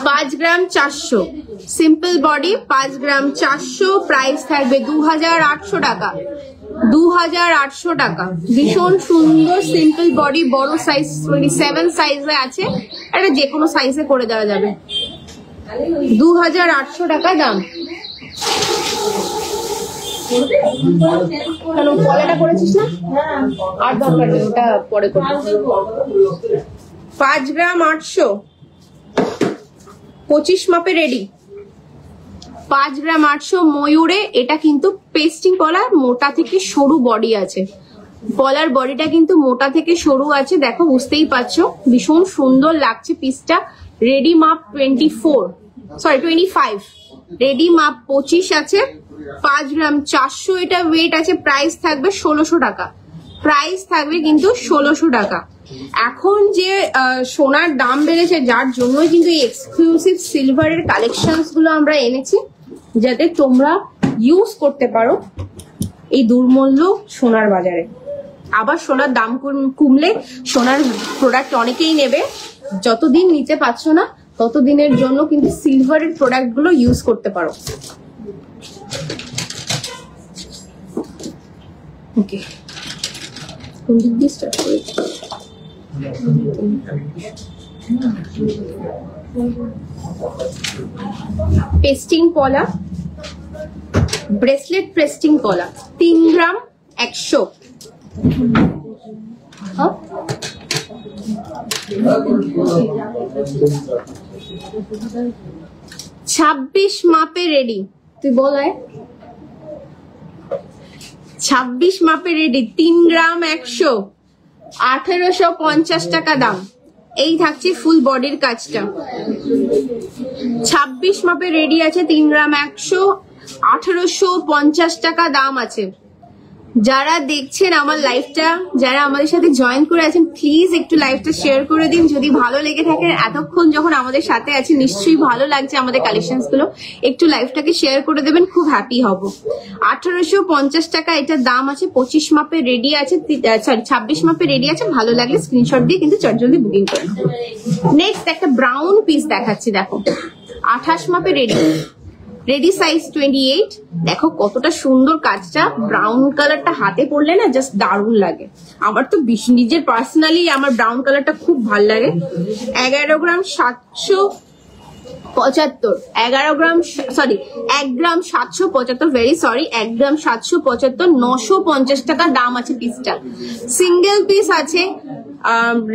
5 গ্রাম 400, সিম্পল বডি, 5 গ্রাম 400, প্রাইস থাকবে 2800 টাকা। 2800 টাকা, ভীষণ সুন্দর সিম্পল বডি, বড় সাইজ 27 সাইজে আছে, এটা যে কোনো সাইজে করে দেওয়া যাবে। 2800 টাকা দাম। কেন পলাটা করেছিস না? আর দরকার নেই, ওটা পরে করবো। 5 গ্রাম 800, 25 মাপে রেডি, 5 গ্রাম 800 ময়ূরে। এটা কিন্তু পেস্টিং পলা, মোটা থেকে সরু বডি আছে, পলার বডিটা কিন্তু মোটা থেকে সরু আছে, দেখো বুঝতেই পারছো, ভীষণ সুন্দর লাগছে পিসটা। রেডি মাপ 25, রেডি মাপ 25 আছে। 5 গ্রাম 400 এটা ওয়েট আছে, প্রাইস থাকবে 1600 টাকা, প্রাইস থাকবে কিন্তু 1600 টাকা। এখন যে সোনার দাম বেড়েছে, যার জন্যই কিন্তু এই এক্সক্লুসিভ সিলভারের কালেকশনস গুলো আমরা এনেছি, যাতে তোমরা ইউজ করতে পারো এই দুর্মূল্য সোনার বাজারে। আবার সোনার দাম কমলে সোনার প্রোডাক্ট অনেকেই নেবে, যতদিন নিতে পারছো না ততদিনের জন্য কিন্তু সিলভারের প্রোডাক্ট গুলো ইউজ করতে পারো। ওকে কোন দিক দিয়ে স্টার্ট করেছি? পেস্টিং পলা, ব্রেসলেট পেস্টিং পলা, 3 গ্রাম 100। 26 মাপে রেডি, তুই বলায় 26 মাপের রেডি 3 গ্রাম 100, 1850 টাকা দাম। এই থাকছে ফুল বডির কাজটা। 26 মাপের রেডি আছে 3 গ্রাম 100, 1850 টাকা দাম আছে। যারা দেখছেন আমার লাইভটা, যারা আমাদের সাথে জয়েন করে আছেন, প্লিজ একটু লাইভটা শেয়ার করে দিন যদি ভালো লেগে থাকে। এতক্ষণ যখন আমাদের সাথে আছে নিশ্চয়ই ভালো লাগছে আমাদের কালেকশনস গুলো, একটু লাইভটাকে শেয়ার করে দেবেন, খুব হ্যাপি হব। 1850 টাকা এটার দাম আছে। 25 মাপের রেডি আছে, সরি 26 মাপের রেডি আছে। ভালো লাগলে স্ক্রিনশট দিয়ে কিন্তু চটজলদি বুকিং করে নাও। নেক্সট একটা ব্রাউন পিস দেখাচ্ছি, দেখো 28 মাপের রেডি সাইজ 28। দেখো কতটা সুন্দর কাজটা, ব্রাউন কালারটা হাতে পড়লে না জাস্ট দারুণ লাগে। আমার তো নিজের পার্সোনালি আমার ব্রাউন কালারটা খুব ভালো লাগে। 11 গ্রাম 775, 11 গ্রাম সরি 1 গ্রাম 775, ভেরি সরি 1 গ্রাম 775, 950 টাকা দাম আছে পিসটা। সিঙ্গেল পিস আছে,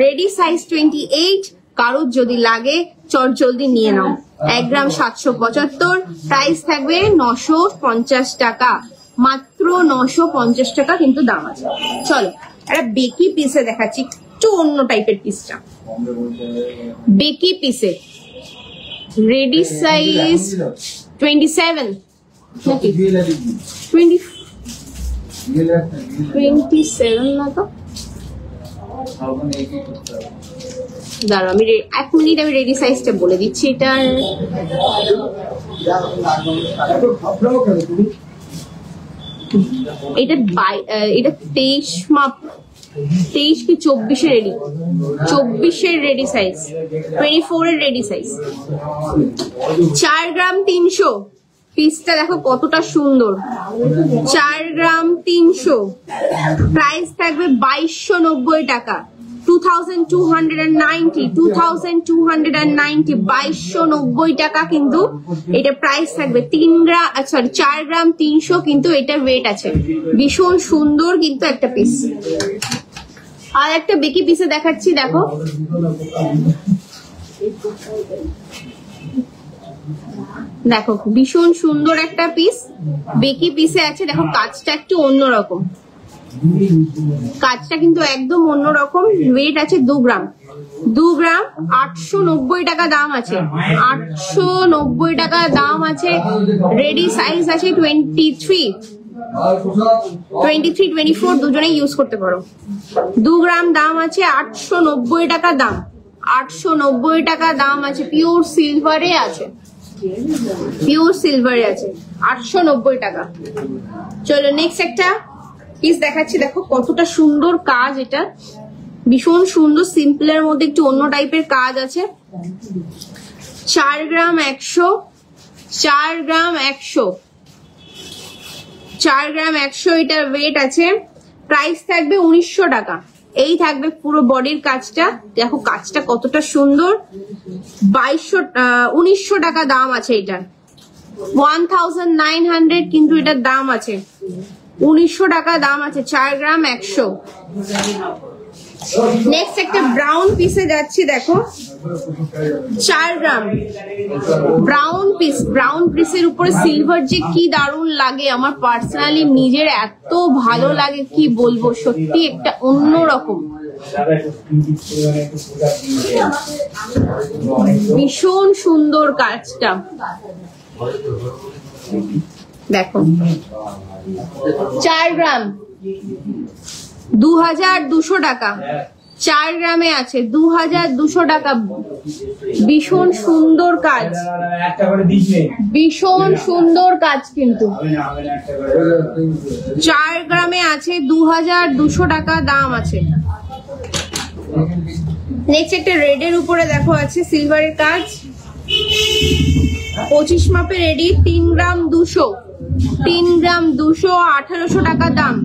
রেডি সাইজ 28। কারোর যদি লাগে চট জলদি নিয়ে নাও। 1 গ্রাম 775, প্রাইস থাকবে 950 টাকা, মাত্র 950 টাকা কিন্তু দাম আছে। চলো একটা বেকি পিসে দেখাচ্ছি, একটু অন্য টাইপের পিসটা। বেকি পিসে রেডি সাইজ 27 নাকি 27 না তো, দাঁড়াও আমি 1 মিনিট আমি রেডি সাইজটা বলে দিচ্ছি। এটা এটা 23 মাপ, 23 কি 24 এর রেডি, 24 এর রেডি সাইজ, 24 এর রেডি সাইজ। 4 গ্রাম 300, পিসটা দেখো কতটা সুন্দর। 4 গ্রাম 300, প্রাইস থাকবে 2290 টাকা, 2290, 2290 টাকা কিন্তু এটা প্রাইস থাকবে। 3 গ্রাম সরি 4 গ্রাম 300 কিন্তু এটা ওয়েট আছে। ভীষণ সুন্দর কিন্তু একটা পিস। আর একটা বেকি পিসে দেখাচ্ছি, দেখো দেখো ভীষণ সুন্দর একটা পিস বেকি পিসে আছে। দেখো কাজটা একটু অন্যরকম, কাজটা কিন্তু একদম অন্যরকম। ওয়েট আছে 2 গ্রাম, 2 গ্রাম 890 টাকা দাম আছে, 890 টাকা দাম আছে। রেডি সাইজ আছে 23, 24 দুজনেই ইউজ করতে পারো। 2 গ্রাম দাম আছে, 890 টাকা দাম, 890 টাকা দাম আছে। পিওর সিলভারে আছে, পিওর সিলভারে আছে, 890 টাকা। চলো নেক্সট একটা পিস দেখাচ্ছি, দেখো কতটা সুন্দর কাজ। এটা ভীষণ সুন্দর, সিম্পলের মধ্যে একটু অন্য টাইপের কাজ আছে। 4 গ্রাম 100, 4 গ্রাম 100, 4 গ্রাম 100 এটার ওয়েট আছে। প্রাইস থাকবে 1900 টাকা। এই থাকবে পুরো বডির কাজটা, দেখো কাজটা কতটা সুন্দর। 1900 টাকা দাম আছে এটার, 1900 কিন্তু এটার দাম আছে, 1900 টাকা দাম আছে। 4 গ্রাম 100। নেক্সট একটা ব্রাউন পিসে যাচ্ছি, দেখো 4 গ্রাম ব্রাউন পিস। ব্রাউন পিসের উপরে সিলভার যে কি দারুণ লাগে, আমার পার্সোনালি নিজের এত ভালো লাগে কি বলবো, সত্যি একটা অন্যরকম ভীষণ সুন্দর কাজটা। দেখো 4 গ্রাম 2200 টাকা, 4 গ্রামে আছে 2200 টাকা। ভীষণ সুন্দর কাজ, ভীষণ সুন্দর কাজ কিন্তু। 4 গ্রামে আছে 2200 টাকা দাম আছে। নেক্সট একটা রেডের উপরে দেখো আছে সিলভারের কাজ, 25 মাপে রেডি, 3 গ্রাম 200, 3 গ্রাম 200, 1800 টাকা দাম,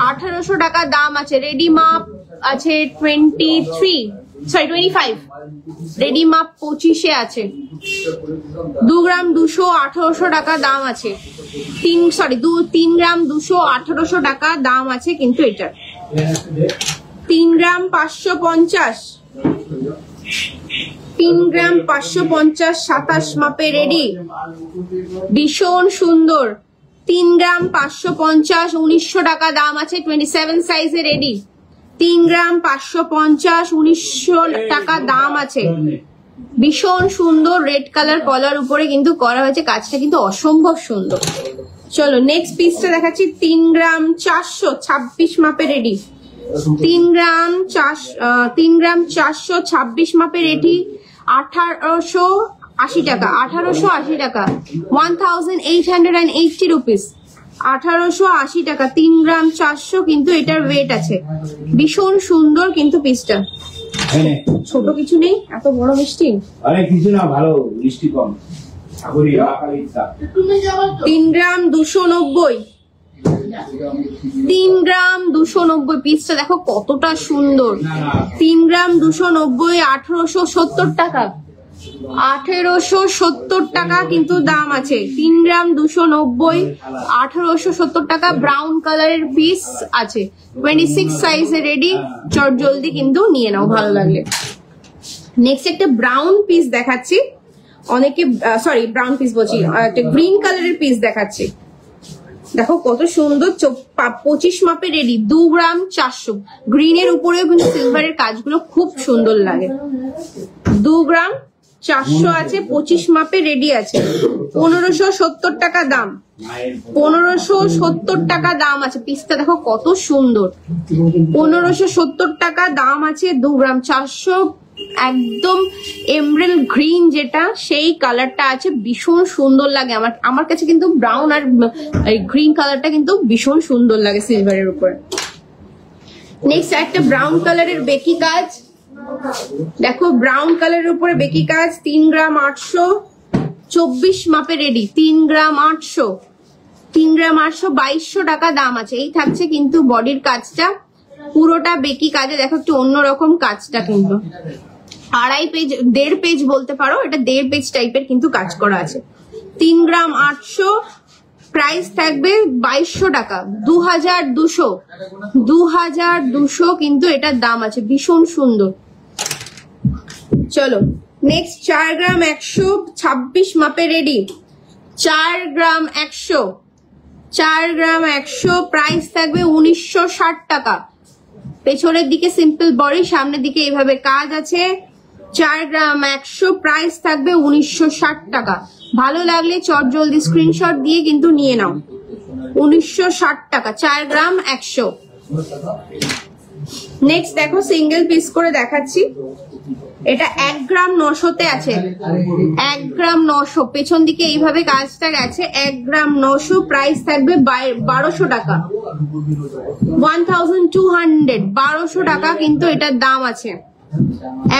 1800 টাকা দাম আছে। রেডি মাপ আছে 25, রেডি মাপ 25 আছে। 2 গ্রাম 200, 1800 টাকা দাম আছে। 3 গ্রাম 200, 1800 টাকা দাম আছে কিন্তু এটার। 3 গ্রাম 550, 3 গ্রাম 550 27 মাপে রেডি, ভীষণ সুন্দর। 3 গ্রাম 550 1900 টাকা দাম আছে, 27 সাইজে রেডি। 3 গ্রাম 550 1900 টাকা দাম আছে, ভীষণ সুন্দর। রেড কালার কলার উপরে কিন্তু করা হয়েছে, কাজটা কিন্তু অসম্ভব সুন্দর। চলো নেক্সট পিসটা দেখাচ্ছি। 3 গ্রাম 426 মাপে রেডি, 3 গ্রাম 426 মাপে রেডি, 1880 টাকা, 1880 টাকা, 1880 রুপিস, 1880 টাকা। 3 গ্রাম 400 কিন্তু এটার ওয়েট আছে, ভীষণ সুন্দর কিন্তু পিসটা। ছোট কিছু নেই, এত বড় মিষ্টি আরে কিছু না, ভালো মিষ্টি কম। 3 গ্রাম 290, 3 গ্রাম 290 পিসটা দেখো কতটা সুন্দর। 3 গ্রাম 290 1870 টাকা, 1870 টাকা কিন্তু দাম আছে। 3 গ্রাম 290 1870 টাকা। ব্রাউন কালারের পিস আছে, 26 সাইজে রেডি। চট জলদি কিন্তু নিয়ে নাও ভালো লাগলে। নেক্সট একটা ব্রাউন পিস দেখাচ্ছি, অনেকে সরি ব্রাউন পিস বলছি, একটা গ্রিন কালারের পিস দেখাচ্ছি। দেখো কত সুন্দর, 25 মাপে রেডি, 2 গ্রাম 400। গ্রিনের উপরেও কিন্তু সিলভারের কাজগুলো খুব সুন্দর লাগে। 2 গ্রাম 400 আছে, 25 মাপে রেডি আছে, 1570 টাকা দাম, 1570 টাকা দাম আছে। পিসটা দেখো কত সুন্দর, 1570 টাকা দাম আছে। 2 গ্রাম 400, একদম এমরাল্ড গ্রিন যেটা সেই কালারটা আছে, ভীষণ সুন্দর লাগে আমার কাছে কিন্তু ব্রাউন আর গ্রিন কালারটা কিন্তু ভীষণ সুন্দর লাগে সিলভারের উপরে। নেক্সট একটা ব্রাউন কালারের বেকি কাজ দেখো, ব্রাউন কালারের উপরে বেকি কাজ, 3 গ্রাম 800, 24 মাপে রেডি, 3 গ্রাম 800, 3 গ্রাম 800, 2200 টাকা দাম আছে। এই থাকছে কিন্তু বডির কাজটা, পুরোটা বেকি কাজে। দেখো একটু অন্যরকম কাজটা, কিন্তু 2.5 পেজ 1.5 পেজ বলতে পারো, এটা 1.5 পেজ টাইপের কিন্তু কাজ করা আছে। 3 গ্রাম 800, প্রাইস থাকবে 2200 টাকা, 2200 কিন্তু এটার দাম আছে, ভীষণ সুন্দর। চলো নেক্সট 4 গ্রাম 100 26 মাপে রেডি, 4 গ্রাম 100, 4 গ্রাম 100, প্রাইস থাকবে 1960 টাকা। পেছনের দিকে সিম্পল বডি, সামনের দিকে এইভাবে কাজ আছে। 4 গ্রাম 100, প্রাইস থাকবে 1960 টাকা। ভালো লাগলে চট জলদি স্ক্রিনশট দিয়ে কিন্তু নিয়ে নাও। 1960 টাকা, 4 গ্রাম 100। নেক্সট দেখো সিঙ্গেল পিস করে দেখাচ্ছি, এটা 1 গ্রাম 900-তে আছে, 1 গ্রাম 900, পেছন দিকে এইভাবে কাজটা গেছে। 1 গ্রাম 900, প্রাইস থাকবে 1200 টাকা, 1200, 1200 টাকা কিন্তু এটার দাম আছে।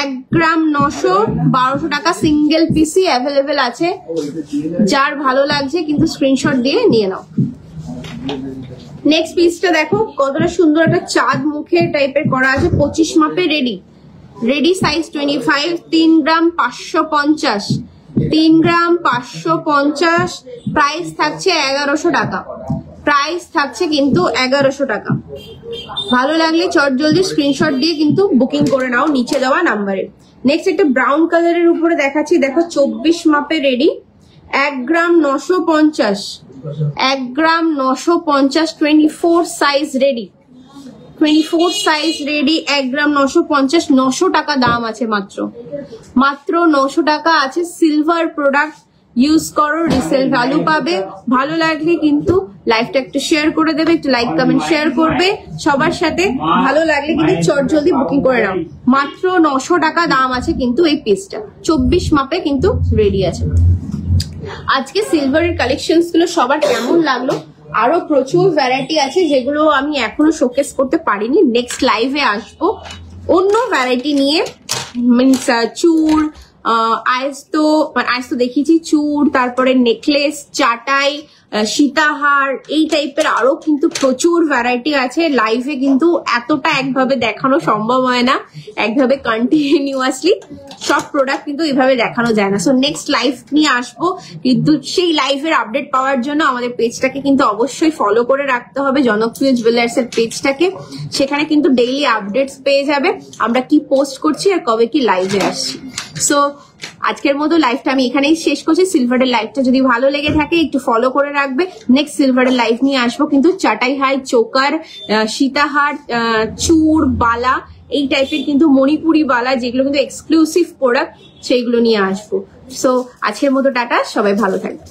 1 গ্রাম 900, 1200 টাকা। সিঙ্গেল পিসই অ্যাভেলেবেল আছে, যার ভালো লাগছে কিন্তু স্ক্রিনশট দিয়ে নিয়ে নাও। নেক্সট পিসটা দেখো কতটা সুন্দর, একটা চাঁদ মুখে টাইপের করা আছে, 25 মাপে রেডি, রেডি সাইজ 25, 3 গ্রাম 550, 3 গ্রাম 550, প্রাইস থাকছে 1100 টাকা, প্রাইস থাকছে কিন্তু 1100 টাকা। ভালো লাগলে চট জলদি স্ক্রিনশট দিয়ে কিন্তু বুকিং করে নাও নিচে দেওয়া নাম্বারে। নেক্সট একটা ব্রাউন কালারের উপরে দেখাচ্ছি, দেখো 24 মাপে রেডি, 1 গ্রাম 950, 1 গ্রাম 950, 24 সাইজ রেডি, 24 সাইজ রেডি, 1 গ্রাম 950, 900 টাকা দাম আছে, মাত্র 900 টাকা আছে। সিলভার প্রোডাক্ট ইউজ করো, রিসেল ভ্যালু পাবে। ভালো লাগলে কিন্তু লাইভটা একটু শেয়ার করে দেবে, একটু লাইক কমেন্ট শেয়ার করবে সবার সাথে। ভালো লাগলে কিন্তু চট জলদি বুকিং করে নাও। মাত্র 900 টাকা দাম আছে কিন্তু এই পিসটা, 24 মাপে কিন্তু রেডি আছে। আজকে সিলভারের কালেকশনস গুলো সবার কেমন লাগলো? আরো প্রচুর ভ্যারাইটি আছে যেগুলো আমি এখনো শোকেস করতে পারিনি। নেক্সট লাইভে আসবো অন্য ভ্যারাইটি নিয়ে, মিনস চুড়, আইস তো দেখিয়েছি, চুড়, তারপরে নেকলেস, চাটাই, সীতাহার, এই টাইপের আরো কিন্তু প্রচুর ভ্যারাইটি আছে। লাইভে কিন্তু এতটা একভাবে দেখানো সম্ভব হয় না, একভাবে কন্টিনিউয়াসলি সব প্রোডাক্ট কিন্তু এইভাবে দেখানো যায় না। সো নেক্সট লাইভ নিয়ে আসবো, কিন্তু সেই লাইভের আপডেট পাওয়ার জন্য আমাদের পেজটাকে কিন্তু অবশ্যই ফলো করে রাখতে হবে, জনপ্রিয় জুয়েলার্স এর পেজটাকে। সেখানে কিন্তু ডেইলি আপডেটস পেয়ে যাবে, আমরা কি পোস্ট করছি আর কবে কি লাইভে আসছি। সো আজকের মতো লাইভটা আমি এখানেই শেষ করছি। সিলভারের লাইভটা যদি ভালো লেগে থাকে একটু ফলো করে রাখবে। নেক্সট সিলভারের লাইভ নিয়ে আসবো কিন্তু চাটাই হাই, চোকার, সীতাহার, চূড়, বালা, এই টাইপের কিন্তু মণিপুরি বালা যেগুলো কিন্তু এক্সক্লুসিভ প্রোডাক্ট সেইগুলো নিয়ে আসবো। সো আজকের মতো টাটা, সবাই ভালো থাকবে।